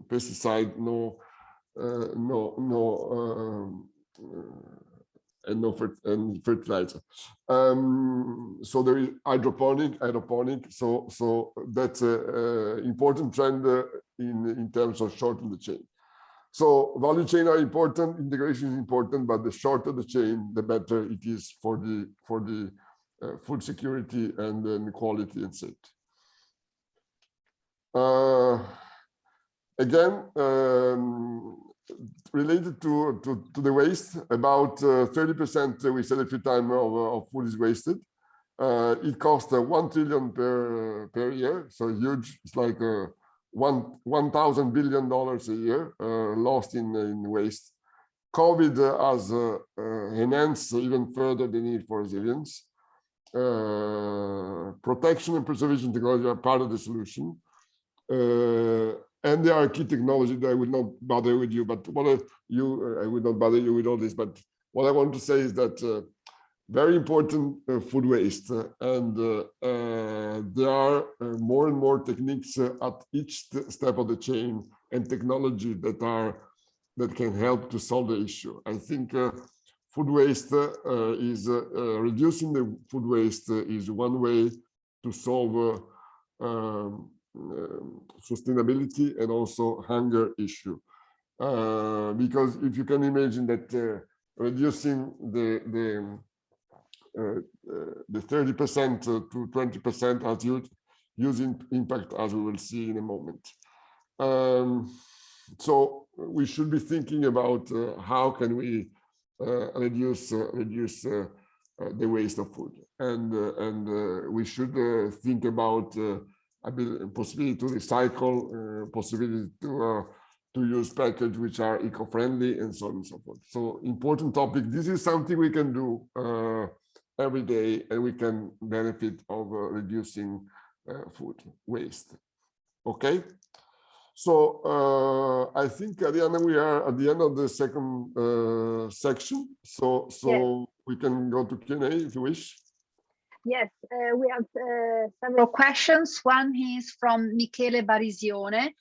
pesticide, and fertilizer. So there is hydroponic. So that's an important trend in terms of shortening the chain. So value chain are important, integration is important, but the shorter the chain, the better it is for the food security and then quality and safety. Again, related to the waste, about 30%, we said a few times, of food is wasted. It costs 1 trillion per year, so huge. It's like $1,000 billion a year lost in waste. COVID has enhanced even further the need for resilience. Protection and preservation technology are part of the solution. And there are key technologies that I will not bother with you, but I will not bother you with all this. But what I want to say is that very important food waste, and there are more and more techniques at each step of the chain and technology that can help to solve the issue. I think food waste is reducing the food waste is one way to solve sustainability and also hunger issue. Because if you can imagine that reducing the 30% to 20% has huge impact, as we will see in a moment. So we should be thinking about how can we reduce the waste of food, and we should think about possibility to recycle, possibility to use packages which are eco-friendly, and so on and so forth. So important topic. This is something we can do every day, and we can benefit of reducing food waste. Okay. So I think, Arianna, we are at the end of the second section. So yes, we can go to Q&A if you wish. Yes, we have several questions. One is from Michele Barisione.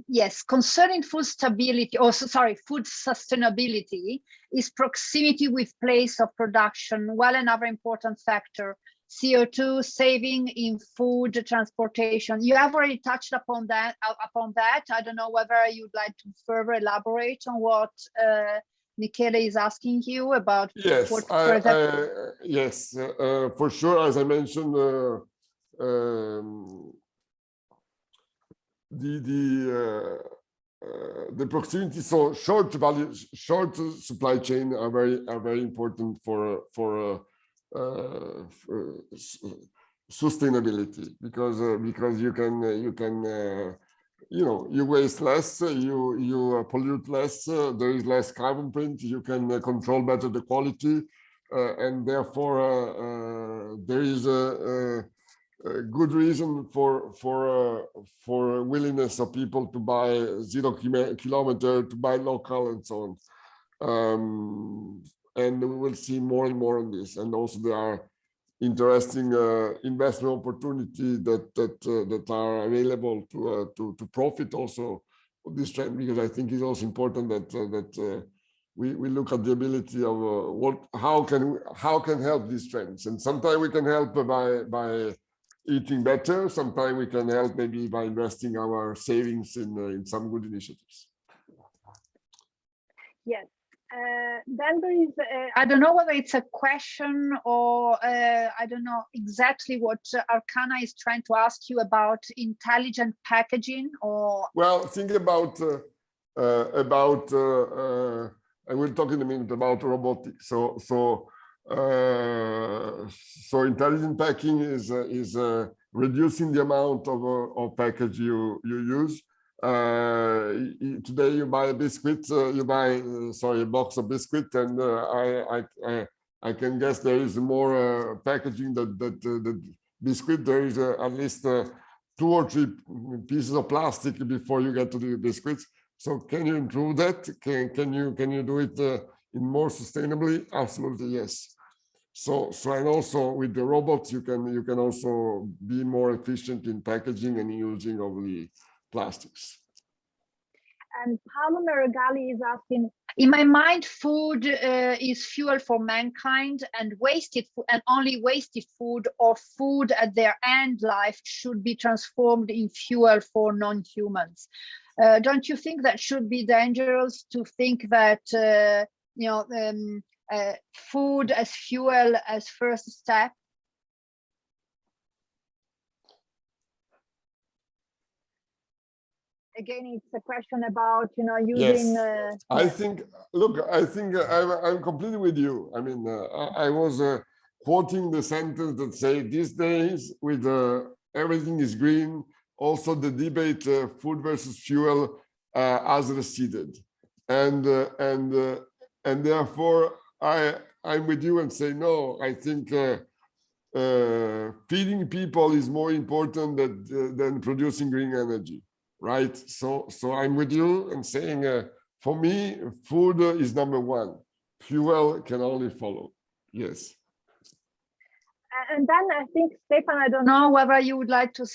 Yes, concerning food stability, food sustainability, is proximity with place of production well another important factor? CO2 saving in food transportation. You have already touched upon that. I don't know whether you'd like to further elaborate on what Michele is asking you about. Yes, yes, for sure. As I mentioned, the proximity, so short supply chain are very important for sustainability, because you can you waste less, you pollute less, there is less carbon print, you can control better the quality, and therefore there is a good reason for willingness of people to buy 0 kilometer, to buy local, and so on. And we will see more and more on this. And also there are interesting investment opportunities that are available to profit also of this trend, because I think it's also important that we look at the ability of how can help these trends. And sometimes we can help by eating better. Sometimes we can help maybe by investing our savings in some good initiatives. Yes. Then there is, I don't know whether it's a question or I don't know exactly what Arcana is trying to ask you about intelligent packaging, or. Well, think about I will talk in a minute about robotics. So intelligent packing is reducing the amount of package you use. Today you buy a biscuit, a box of biscuit, and I can guess there is more packaging that biscuit. There is at least 2 or 3 pieces of plastic before you get to the biscuits. So can you improve that? Can you do it in more sustainably? Absolutely, yes. So and also with the robots you can also be more efficient in packaging and using of the plastics. And Paolo Meregali is asking, in my mind, food is fuel for mankind, and only wasted food or food at their end life should be transformed in fuel for non-humans. Don't you think that should be dangerous to think that food as fuel as first step? Again, it's a question about using. Yes. I think I'm completely with you. I mean, I was quoting the sentence that say these days with everything is green. Also, the debate food versus fuel has receded, and therefore I'm with you and say no. I think feeding people is more important than producing green energy. Right, so I'm with you and saying, for me, food is number 1. Fuel can only follow. Yes. And then I think, Stefan, I don't know whether you would like to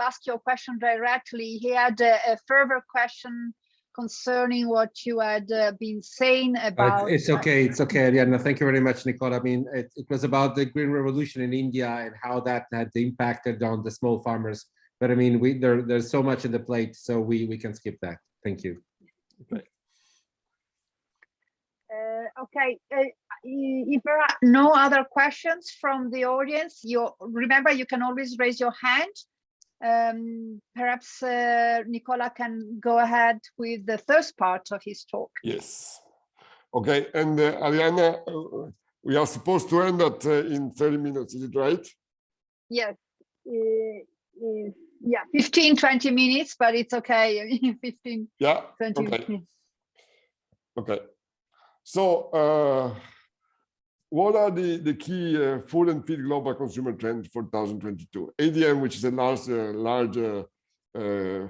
ask your question directly. He had a further question concerning what you had been saying about. It's okay, Arianna. Thank you very much, Nicola. I mean, it was about the Green Revolution in India and how that had impacted on the small farmers. But I mean, there's so much in the plate, so we can skip that. Thank you. Okay. Okay, if there are no other questions from the audience, remember you can always raise your hand. Perhaps Nicola can go ahead with the first part of his talk. Yes. Okay, and Arianna, we are supposed to end at in 30 minutes, is it right? Yes. Yeah, 15-20 minutes, but it's okay. 15, yeah, 20 okay. minutes. Okay. So, what are the key food and feed global consumer trends for 2022? ADM, which is a large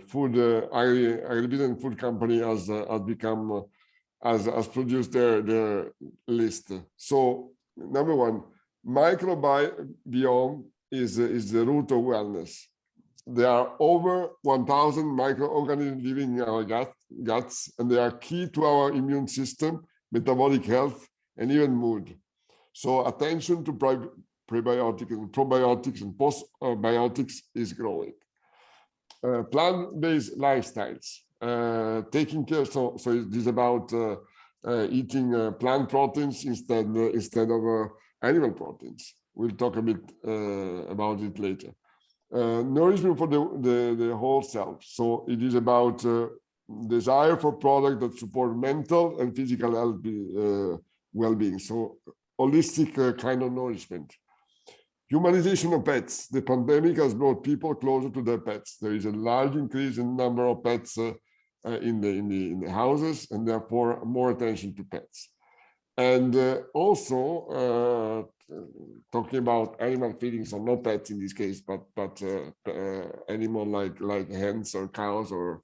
food agribusiness food company, has become has produced their list. So, number one, microbiome is the root of wellness. There are over 1,000 microorganisms living in our guts, and they are key to our immune system, metabolic health, and even mood. So attention to prebiotics and probiotics and postbiotics is growing. Plant-based lifestyles, taking care. So it is about eating plant proteins instead of animal proteins. We'll talk a bit about it later. Nourishment for the whole self. So it is about desire for products that support mental and physical health, well-being. So holistic kind of nourishment. Humanization of pets. The pandemic has brought people closer to their pets. There is a large increase in the number of pets in the houses, and therefore more attention to pets. And also talking about animal feeding, so no pets in this case, but animal like hens or cows or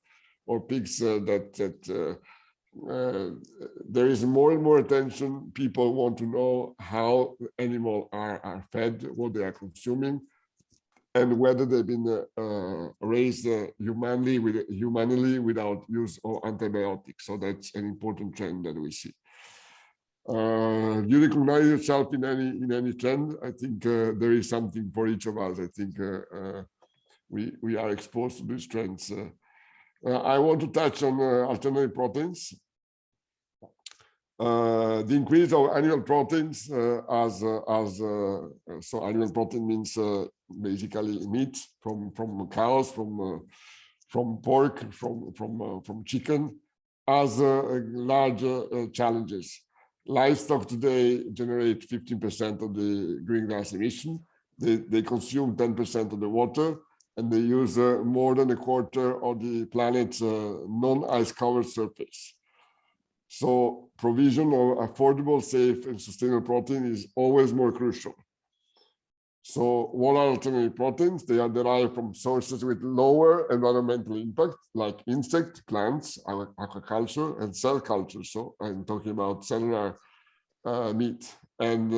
pigs there is more and more attention. People want to know how animals are fed, what they are consuming, and whether they've been raised humanely without use of antibiotics. So that's an important trend that we see. You recognize yourself in any trend. I think there is something for each of us. I think we are exposed to these trends. I want to touch on alternative proteins. The increase of animal proteins so animal protein means basically meat from cows, from pork, from chicken, as large challenges. Livestock today generate 15% of the greenhouse emission. They consume 10% of the water, and they use more than a quarter of the planet's non-ice covered surface. So provision of affordable, safe, and sustainable protein is always more crucial. So what are alternative proteins? They are derived from sources with lower environmental impact, like insects, plants, aquaculture, and cell culture. So I'm talking about cellular meat, and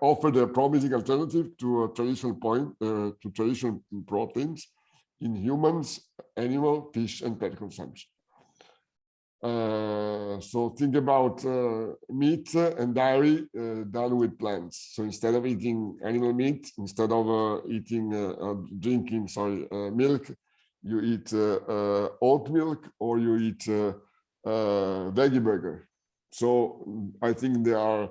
offer a promising alternative to traditional proteins in humans, animal, fish, and pet consumption. So think about meat and dairy done with plants. So instead of eating animal meat, instead of drinking milk, you eat oat milk, or you eat veggie burger. So I think there are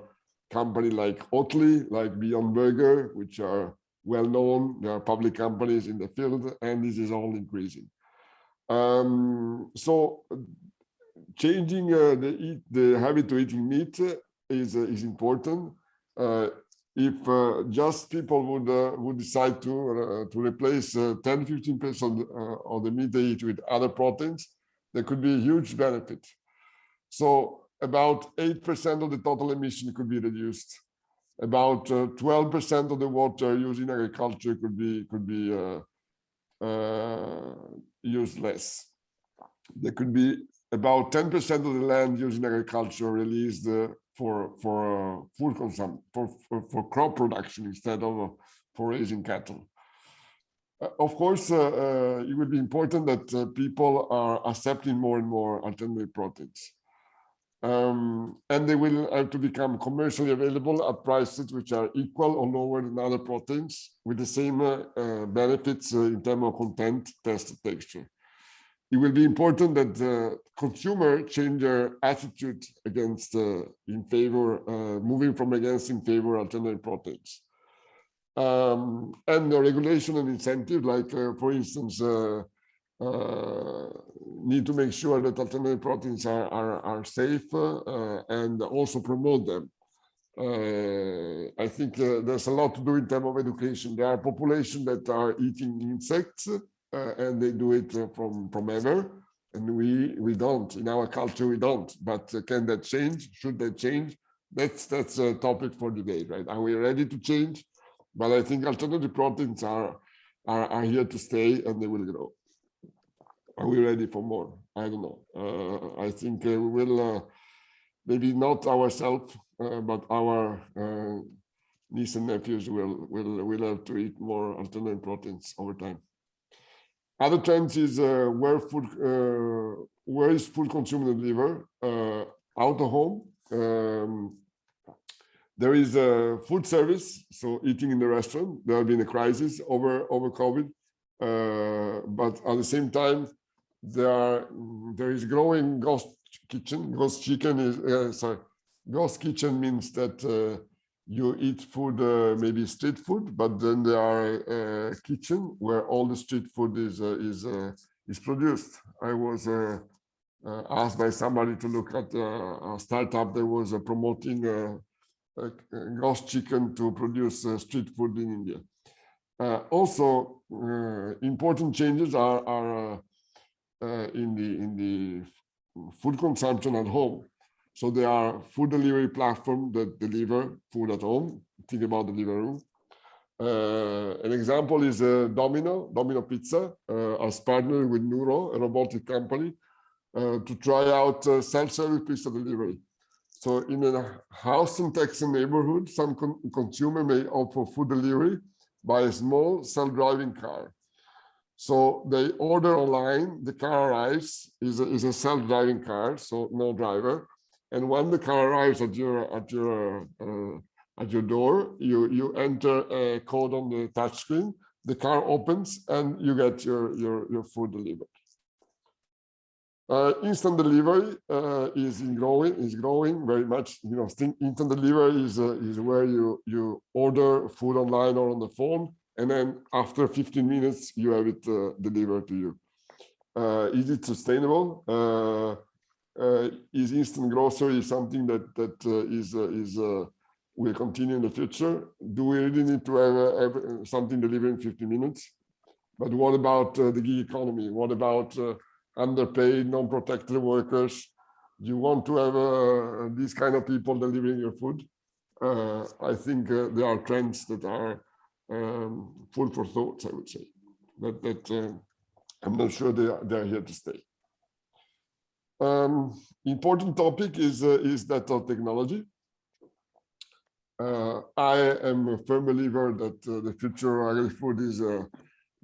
companies like Oatly, like Beyond Burger, which are well known. There are public companies in the field, and this is all increasing. So changing the habit to eating meat is important. If just people would decide to replace 10-15% of the meat they eat with other proteins, there could be a huge benefit. So about 8% of the total emission could be reduced. About 12% of the water used in agriculture could be used less. There could be about 10% of the land used in agriculture released food consumption, for crop production instead of for raising cattle. Of course, it would be important that people are accepting more and more alternative proteins. And they will have to become commercially available at prices which are equal or lower than other proteins with the same benefits in terms of content, taste, and texture. It will be important that the consumer change their attitude against, in favor, moving from against in favor alternative proteins. And the regulation and incentive, like for instance, need to make sure that alternative proteins are safe and also promote them. I think there's a lot to do in terms of education. There are populations that are eating insects and they do it from ever, and we don't. In our culture, we don't. But can that change? Should that change? That's a topic for debate, right? Are we ready to change? But I think alternative proteins are here to stay, and they will grow. Are we ready for more? I don't know. I think we will, maybe not ourselves, but our nieces and nephews will have to eat more alternative proteins over time. Other trends is where is food consumed and delivered? Out of home. There is a food service, so eating in the restaurant. There have been a crisis over COVID, but at the same time, there is growing ghost kitchen. Ghost chicken is ghost kitchen means that you eat food, maybe street food, but then there are kitchen where all the street food is produced. I was asked by somebody to look at a startup that was promoting ghost chicken to produce street food in India. Also, important changes are in the food consumption at home. So there are food delivery platforms that deliver food at home. Think about Deliveroo. An example is Domino Pizza has partnered with Nuro, a robotic company, to try out self-service pizza delivery. So in a house in Texas neighborhood, some consumer may offer food delivery by a small self-driving car. So they order online, the car arrives, is a self-driving car, so no driver. And when the car arrives at your door, you enter a code on the touchscreen, the car opens, and you get your food delivered. Instant delivery is growing very much. You know, instant delivery is where you order food online or on the phone, and then after 15 minutes you have it delivered to you. Is it sustainable? Is instant grocery something that will continue in the future? Do we really need to have something delivered in 50 minutes? But what about the gig economy? What about underpaid, non-protected workers? Do you want to have these kind of people delivering your food? I think there are trends that are food for thought, I would say. That I'm not sure they are here to stay. Important topic is that of technology. I am a firm believer that the future of AgriFood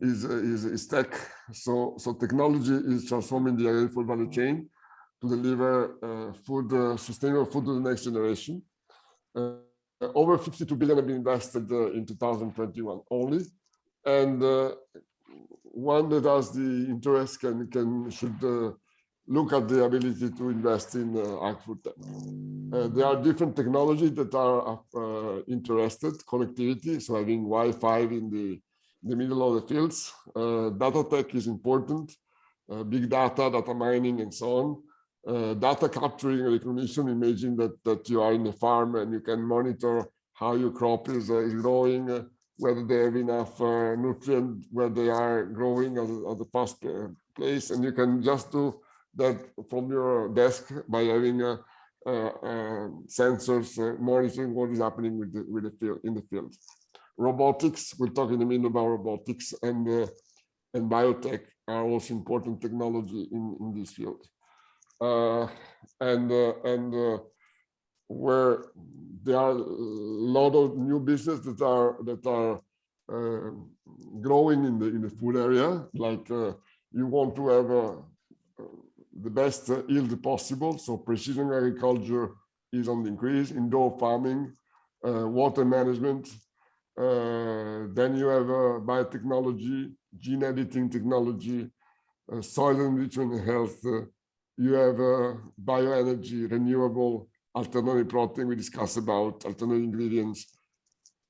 is tech. So technology is transforming the AgriFood value chain to deliver sustainable food to the next generation. Over 52 billion have been invested in 2021 only, and one that has the interest should look at the ability to invest in AgriFood tech. There are different technologies that are interested, connectivity, so having Wi-Fi in the middle of the fields. Data tech is important, big data mining, and so on. Data capturing and recognition. Imagine that you are in a farm and you can monitor how your crop is growing, whether they have enough nutrient, where they are growing at the past place, and you can just do that from your desk by having sensors monitoring what is happening with the field in the field. Robotics, we'll talk in a minute about robotics, and biotech are also important technology in this field. where there are a lot of new businesses that are growing in the food area. Like you want to have the best yield possible, so precision agriculture is on the increase, indoor farming, water management. Then you have biotechnology, gene editing technology, soil enrichment and health. You have bioenergy, renewable, alternative protein. We discussed about alternative ingredients,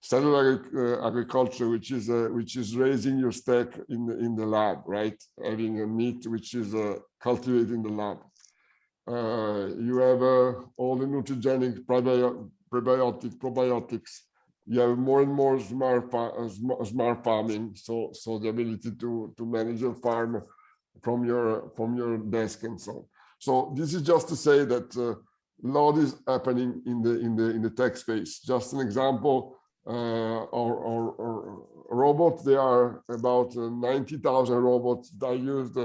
cellular agriculture, which is raising your steak in the lab, right? Having a meat which is cultivated in the lab. You have all the nutrigenic prebiotic, probiotics. You have more and more smart farming, so the ability to manage your farm from your desk and so on. So this is just to say that a lot is happening in the tech space. Just an example, or robots. There are about 90,000 robots that are used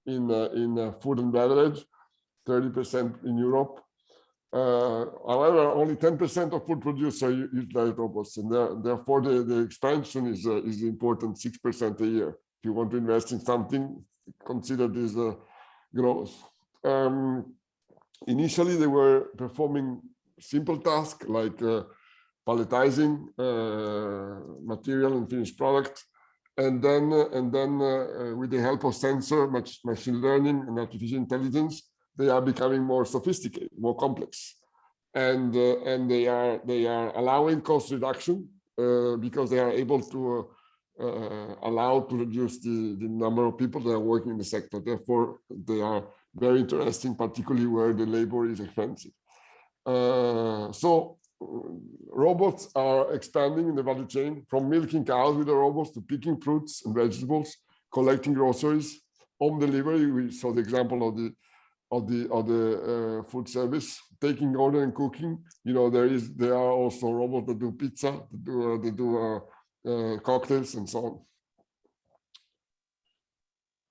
in food and beverage, 30% in Europe. However, only 10% of food producers utilize robots, and therefore the expansion is important, 6% a year. If you want to invest in something, consider this growth. Initially, they were performing simple tasks like palletizing material and finished product, and then with the help of sensor, machine learning, and artificial intelligence, they are becoming more sophisticated, more complex, and they are allowing cost reduction because they are able to allow to reduce the number of people that are working in the sector. Therefore, they are very interesting, particularly where the labor is expensive. So robots are expanding in the value chain, from milking cows with the robots to picking fruits and vegetables, collecting groceries, home delivery. We saw the example of the food service, taking order and cooking. You know, there are also robots that do pizza, that do cocktails and so on.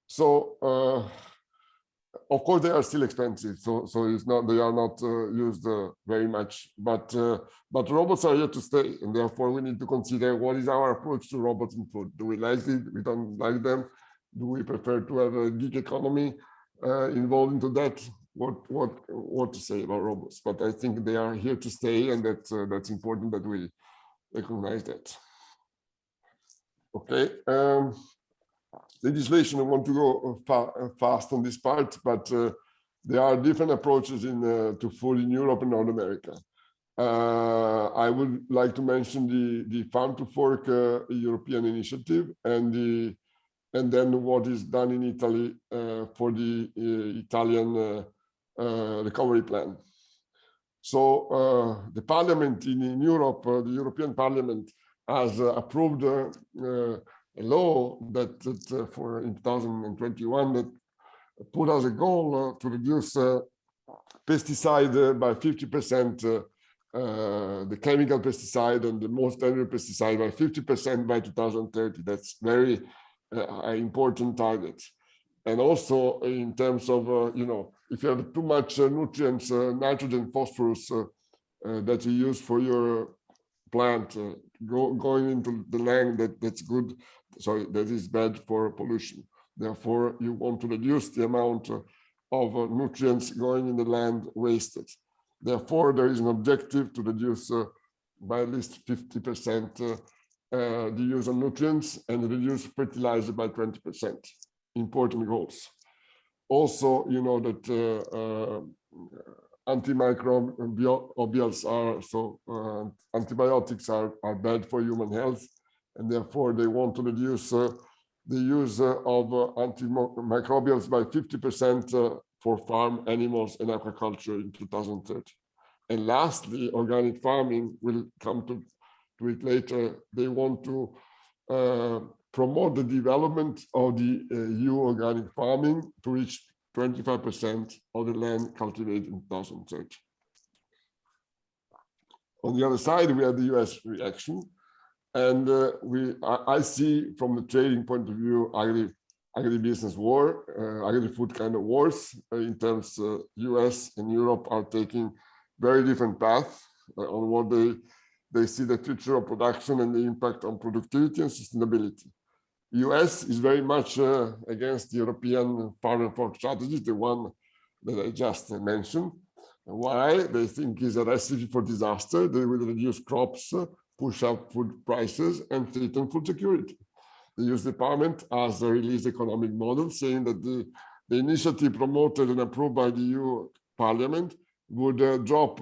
So of course they are still expensive, so it's not, they are not used very much, but robots are here to stay, and therefore we need to consider what is our approach to robots in food. Do we like it? We don't like them? Do we prefer to have a gig economy involved into that? What to say about robots? But I think they are here to stay, and that's important that we recognize that. Okay. Legislation, I want to go fast on this part, but there are different approaches to food in Europe and North America. I would like to mention the Farm to Fork European initiative, and then what is done in Italy for the Italian recovery plan. So the Parliament in Europe, the European Parliament, has approved a law that for in 2021 that put as a goal to reduce pesticide by 50%, the chemical pesticide and the most dangerous pesticide by 50% by 2030. That's very important target. And also in terms of, you know, if you have too much nutrients, nitrogen, phosphorus that you use for your plant going into the land, that's good. Sorry, that is bad for pollution. Therefore, you want to reduce the amount of nutrients going in the land wasted. Therefore, there is an objective to reduce by at least 50% the use of nutrients and reduce fertilizer by 20%. Important goals. Also, you know that antimicrobials are, so antibiotics are bad for human health, and therefore they want to reduce the use of antimicrobials by 50% for farm animals and aquaculture in 2030. And lastly, organic farming, will come to it later. They want to promote the development of the EU organic farming to reach 25% of the land cultivated in 2030. On the other side, we have the US reaction. And I see from the trading point of view, agribusiness war, agri-food kind of wars, in terms US and Europe are taking very different path on what they see the future of production and the impact on productivity and sustainability. US is very much against the European farm and fork strategy, the one that I just mentioned. Why? They think is a recipe for disaster. They will reduce crops, push up food prices, and threaten food security. The US Department has released economic model saying that the initiative promoted and approved by the EU Parliament would drop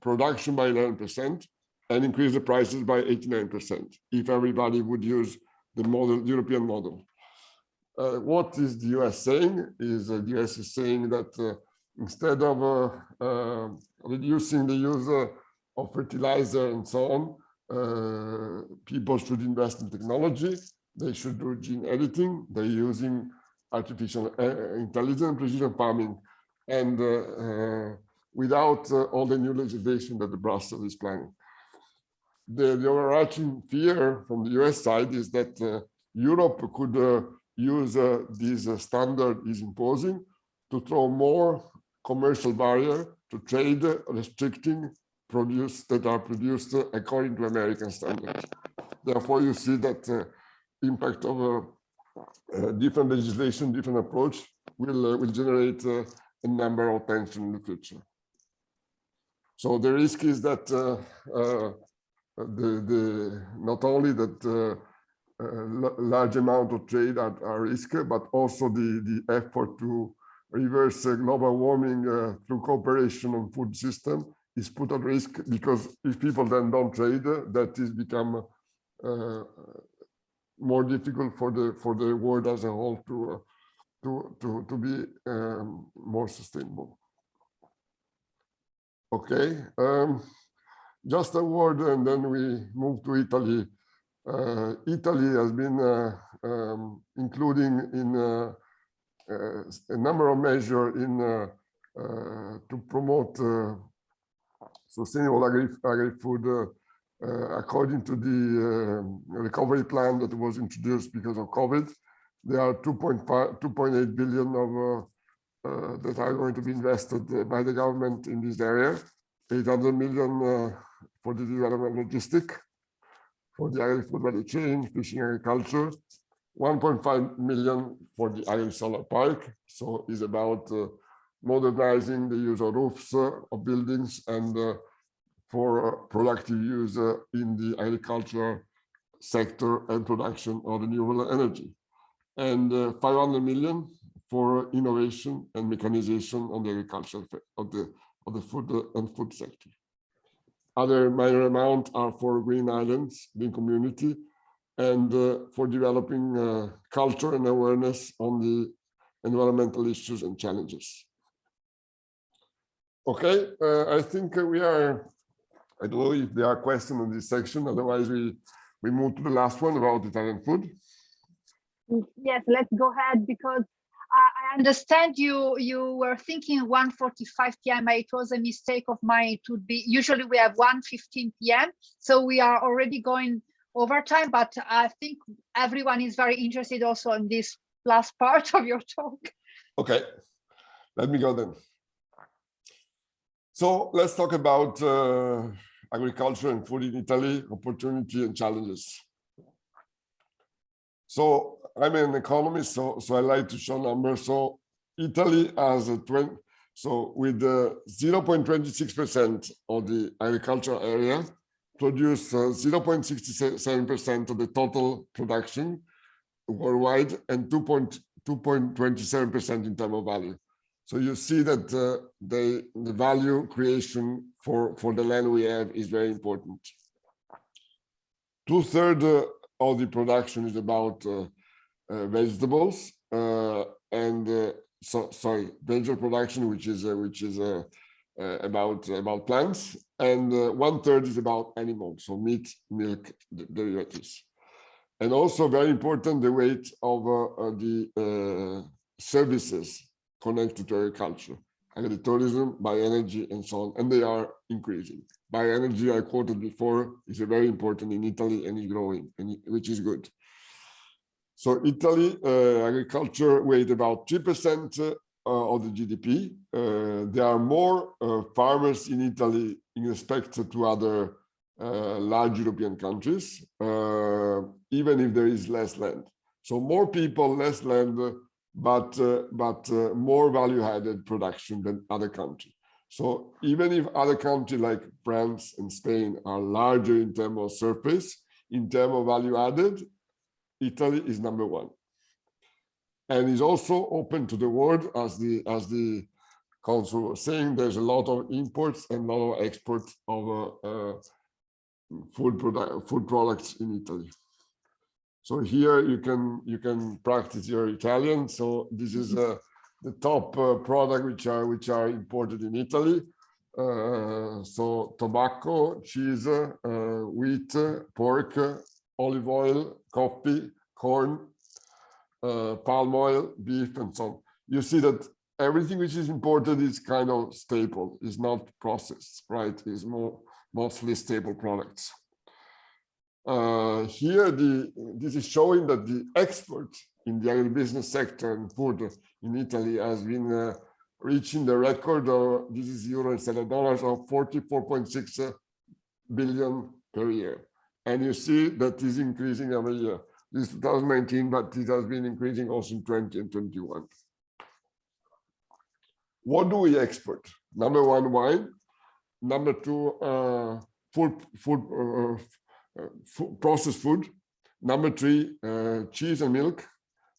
production by 11% and increase the prices by 89% if everybody would use the model, European model. What is the US saying? Is the US is saying that instead of reducing the use of fertilizer and so on, people should invest in technology. They should do gene editing. They're using artificial intelligence and precision farming, and without all the new legislation that the Brussels is planning. The overarching fear from the US side is that Europe could use this standard is imposing to throw more commercial barrier to trade, restricting produce that are produced according to American standards. Therefore, you see that impact of different legislation, different approach will generate a number of tension in the future. So the risk is that not only that large amount of trade are risky, but also the effort to reverse global warming through cooperation on food system is put at risk, because if people then don't trade, that is become more difficult for the world as a whole to be more sustainable. Okay, just a word, and then we move to Italy. Italy has been including in a number of measures to promote sustainable agri-food according to the recovery plan that was introduced because of COVID. There are 2.8 billion of that are going to be invested by the government in this area, 800 million for the development logistic, for the agri-food value chain, fishing agriculture, 1.5 million for the agri-solar park. So it's about modernizing the use of roofs of buildings and for productive use in the agricultural sector and production of renewable energy. And 500 million for innovation and mechanization on the agricultural of the food and food sector. Other minor amount are for green islands, green community, and for developing culture and awareness on the environmental issues and challenges. Okay, I think we are, I don't know if there are questions in this section, otherwise we move to the last one about Italian food. Yes, let's go ahead, because I understand you were thinking 1:45 p.m. It was a mistake of mine. It would be, usually we have 1:15 p.m. So we are already going over time, but I think everyone is very interested also in this last part of your talk. Okay, let me go then. So let's talk about agriculture and food in Italy, opportunity and challenges. So I'm an economist, so I like to show numbers. So Italy has a 20, so with 0.26% of the agricultural area, produce 0.67% of the total production worldwide and 2.27% in terms of value. So you see that the value creation for the land we have is very important. 2/3 of the production is about vegetables and vegetable production, which is about plants, and 1/3 is about animals, so meat, milk, derivatives, and also very important the weight of the services connected to agriculture, agritourism, bioenergy, and so on, and they are increasing. Bioenergy, I quoted before, is very important in Italy and is growing, which is good. So Italy, agriculture weight about 3%, of the GDP. There are more farmers in Italy in respect to other large European countries, even if there is less land. So more people, less land, but more value-added production than other countries. So even if other countries like France and Spain are larger in terms of surface, in terms of value-added, Italy is number one. And is also open to the world, as the consul was saying. There's a lot of imports and a lot of exports of food products in Italy. So here you can practice your Italian. So this is the top product which are imported in Italy. So tobacco, cheese, wheat, pork, olive oil, coffee, corn, palm oil, beef, and so on. You see that everything which is imported is kind of staple, is not processed, right? Is mostly staple products. Here, this is showing that the export in the agribusiness sector and food in Italy has been reaching the record of, this is euro instead of dollars, of 44.6 billion per year. And you see that is increasing every year. This is 2019, but it has been increasing also in 20 and 21. What do we export? Number one, wine. Number two, processed food. Number three, cheese and milk.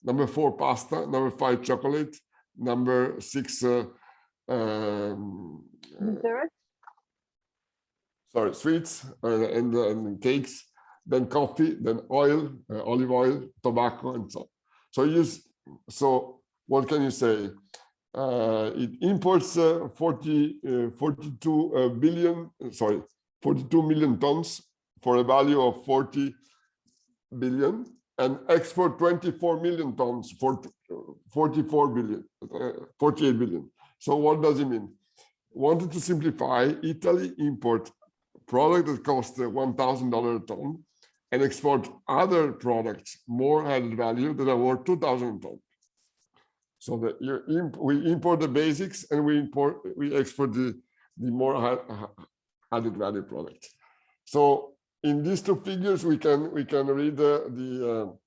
Number four, pasta. Number five, chocolate. Number six, sweets and cakes. Then coffee, then oil, olive oil, tobacco, and so on. So what can you say? It imports 42 million tons for a value of 40 billion, and export 24 million tons for 48 billion. So what does it mean? Wanted to simplify, Italy import product that costs $1,000 a ton and export other products more added value that are worth 2,000 tons. So that we import the basics and we export the more added value product. So in these two figures, we can read an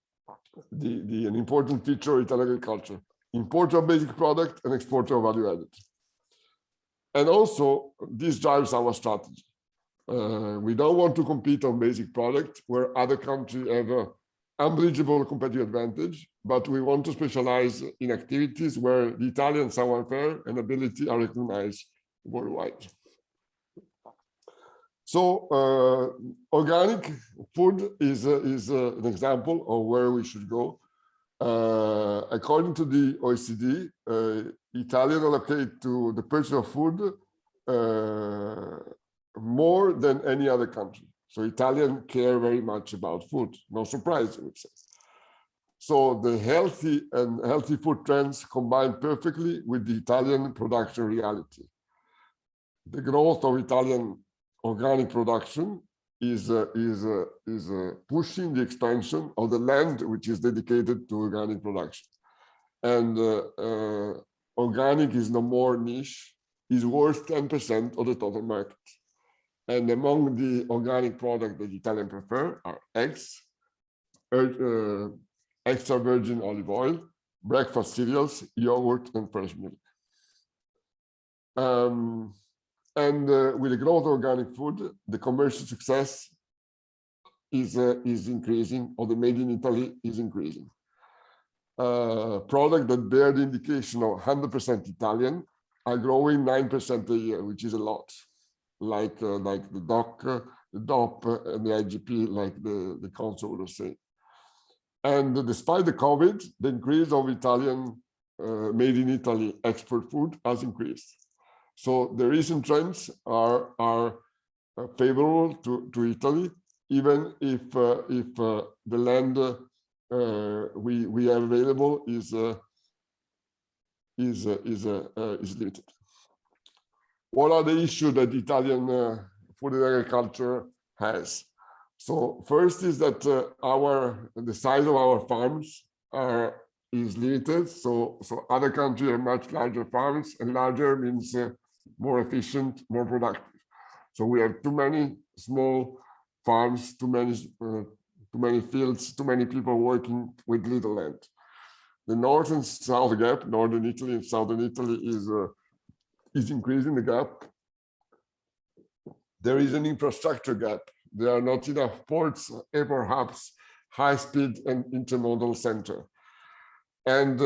important feature of Italian agriculture: import of basic product and export of value added. And also this drives our strategy. We don't want to compete on basic product where other countries have an unbridgeable competitive advantage, but we want to specialize in activities where the Italian savoir-faire and ability are recognized worldwide. So organic food is an example of where we should go. According to the OECD, Italians allocate to the purchase of food more than any other country. So Italians care very much about food. No surprise, I would say. So the healthy food trends combine perfectly with the Italian production reality. The growth of Italian organic production is pushing the expansion of the land which is dedicated to organic production. And organic is no more niche, is worth 10% of the total market. And among the organic products that Italians prefer are eggs, extra virgin olive oil, breakfast cereals, yogurt, and fresh milk. With the growth of organic food, the commercial success is increasing, or the made in Italy is increasing. Products that bear the indication of 100% Italian are growing 9% a year, which is a lot. Like the DOC, the DOP, and the IGP, like the consul was saying. And despite the COVID, the increase of Italian made in Italy export food has increased. So the recent trends are favorable to Italy, even if the land we have available is limited. What are the issues that Italian food and agriculture has? So first is that the size of our farms is is limited. So other countries have much larger farms, and larger means more efficient, more productive. So we have too many small farms, too many fields, too many people working with little land. The north and south gap, northern Italy and southern Italy, is increasing the gap. There is an infrastructure gap. There are not enough ports, airport hubs, high-speed and intermodal center. And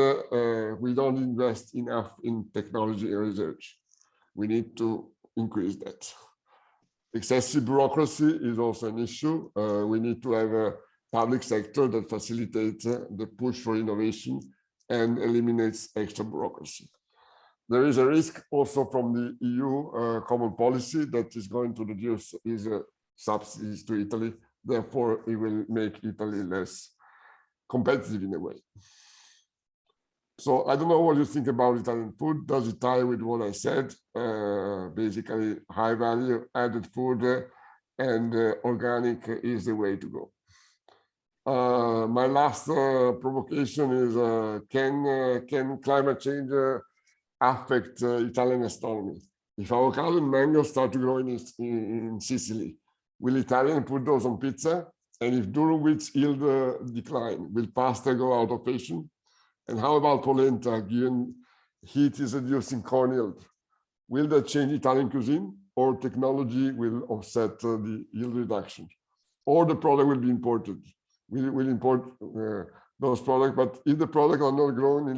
we don't invest enough in technology and research. We need to increase that. Excessive bureaucracy is also an issue. We need to have a public sector that facilitates the push for innovation and eliminates extra bureaucracy. There is a risk also from the EU common policy that is going to reduce its subsidies to Italy. Therefore, it will make Italy less competitive in a way. So I don't know what you think about Italian food. Does it tie with what I said? Basically, high value added food and organic is the way to go. My last provocation is, can climate change affect Italian astronomy? If avocado and mango start to grow in Sicily, will Italian put those on pizza? And if durum wheat yield decline, will pasta go out of fashion? And how about polenta, given heat is reducing corn yield? Will that change Italian cuisine, or technology will offset the yield reduction? Or the product will be imported? We'll import those products, but if the products are not grown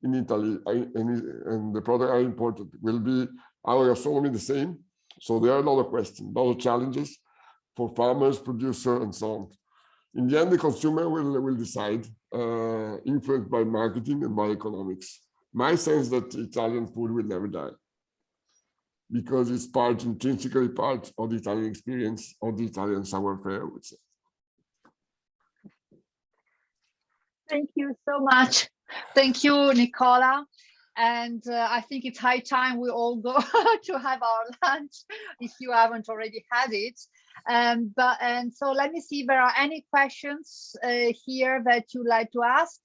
in Italy and the products are imported, will be our gastronomy the same? So there are a lot of questions, a lot of challenges for farmers, producers, and so on. In the end, the consumer will decide, influenced by marketing and by economics. My sense that Italian food will never die, because it's intrinsically part of the Italian experience, of the Italian savoir-faire, I would say. Thank you so much. Thank you, Nicola. And I think it's high time we all go to have our lunch if you haven't already had it. And so let me see if there are any questions here that you'd like to ask.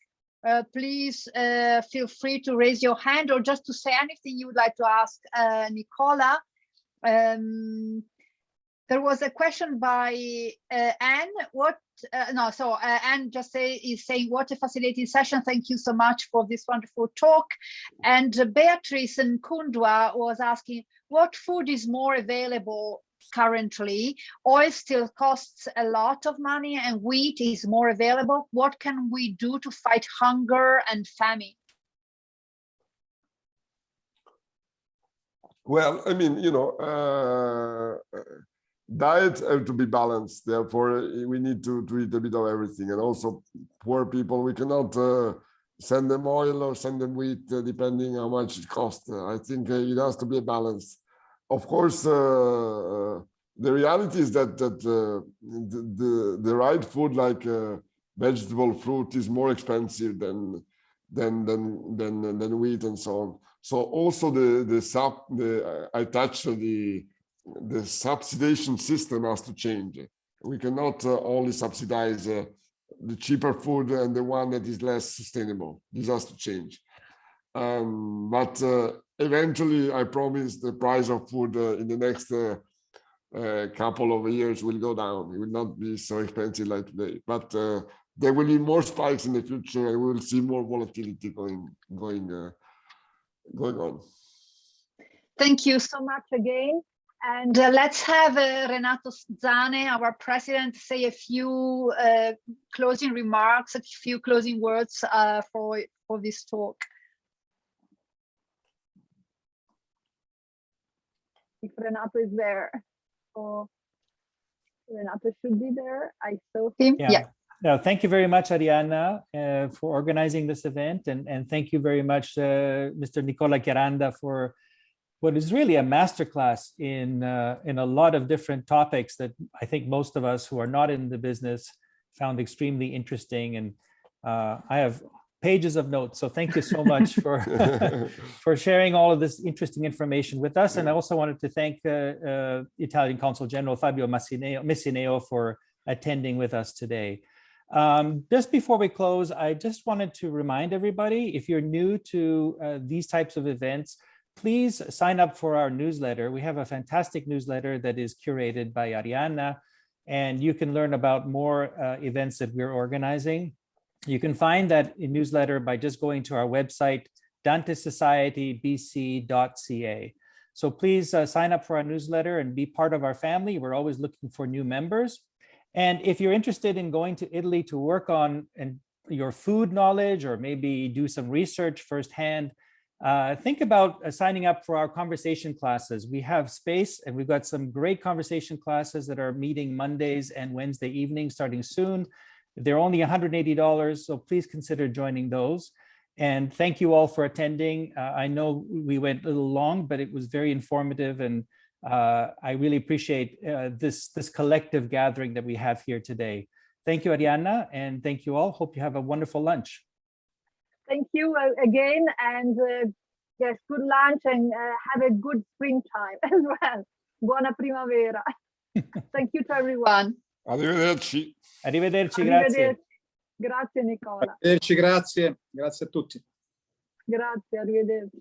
Please feel free to raise your hand, or just to say anything you would like to ask Nicola. There was a question by Anne. Anne just is saying, what a fascinating session. Thank you so much for this wonderful talk. And Beatrice and Kundwa was asking, what food is more available currently? Oil still costs a lot of money and wheat is more available. What can we do to fight hunger and famine? Well, I mean, diets have to be balanced. Therefore, we need to eat a bit of everything. And also, poor people, we cannot send them oil or send them wheat, depending how much it costs. I think it has to be a balance. Of course, the reality is that the right food, like vegetable, fruit, is more expensive than wheat and so on. So also the subsidization system has to change. We cannot only subsidize the cheaper food and the one that is less sustainable. This has to change. But eventually, I promise the price of food in the next couple of years will go down. It will not be so expensive like today. But there will be more spikes in the future, and we will see more volatility going on. Thank you so much again. And let's have Renato Zane, our president, say a few closing remarks, a few closing words for this talk. If Renato is there, or Renato should be there. I saw him. Yeah. No, thank you very much, Arianna, for organizing this event, and thank you very much, Mr. Nicola Chiaranda, for what is really a masterclass in a lot of different topics that I think most of us who are not in the business found extremely interesting. And I have pages of notes, so thank you so much for for sharing all of this interesting information with us. And I also wanted to thank Italian Consul General Fabio Messineo for attending with us today. Just before we close, I just wanted to remind everybody, if you're new to these types of events, please sign up for our newsletter. We have a fantastic newsletter that is curated by Arianna, and you can learn about more events that we're organizing. You can find that newsletter by just going to our website, dantesocietybc.ca. So please sign up for our newsletter and be part of our family. We're always looking for new members. And if you're interested in going to Italy to work on your food knowledge, or maybe do some research firsthand, think about signing up for our conversation classes. We have space, and we've got some great conversation classes that are meeting Mondays and Wednesday evenings starting soon. They're only $180, so please consider joining those. And thank you all for attending. I know we went a little long, but it was very informative, and I really appreciate this collective gathering that we have here today. Thank you, Arianna, and thank you all. Hope you have a wonderful lunch. Thank you again, and yes, good lunch, and have a good springtime as well. Buona primavera. Thank you to everyone. Arrivederci. Arrivederci, grazie. Grazie Nicola. Arrivederci, grazie. Grazie a tutti. Grazie, arrivederci.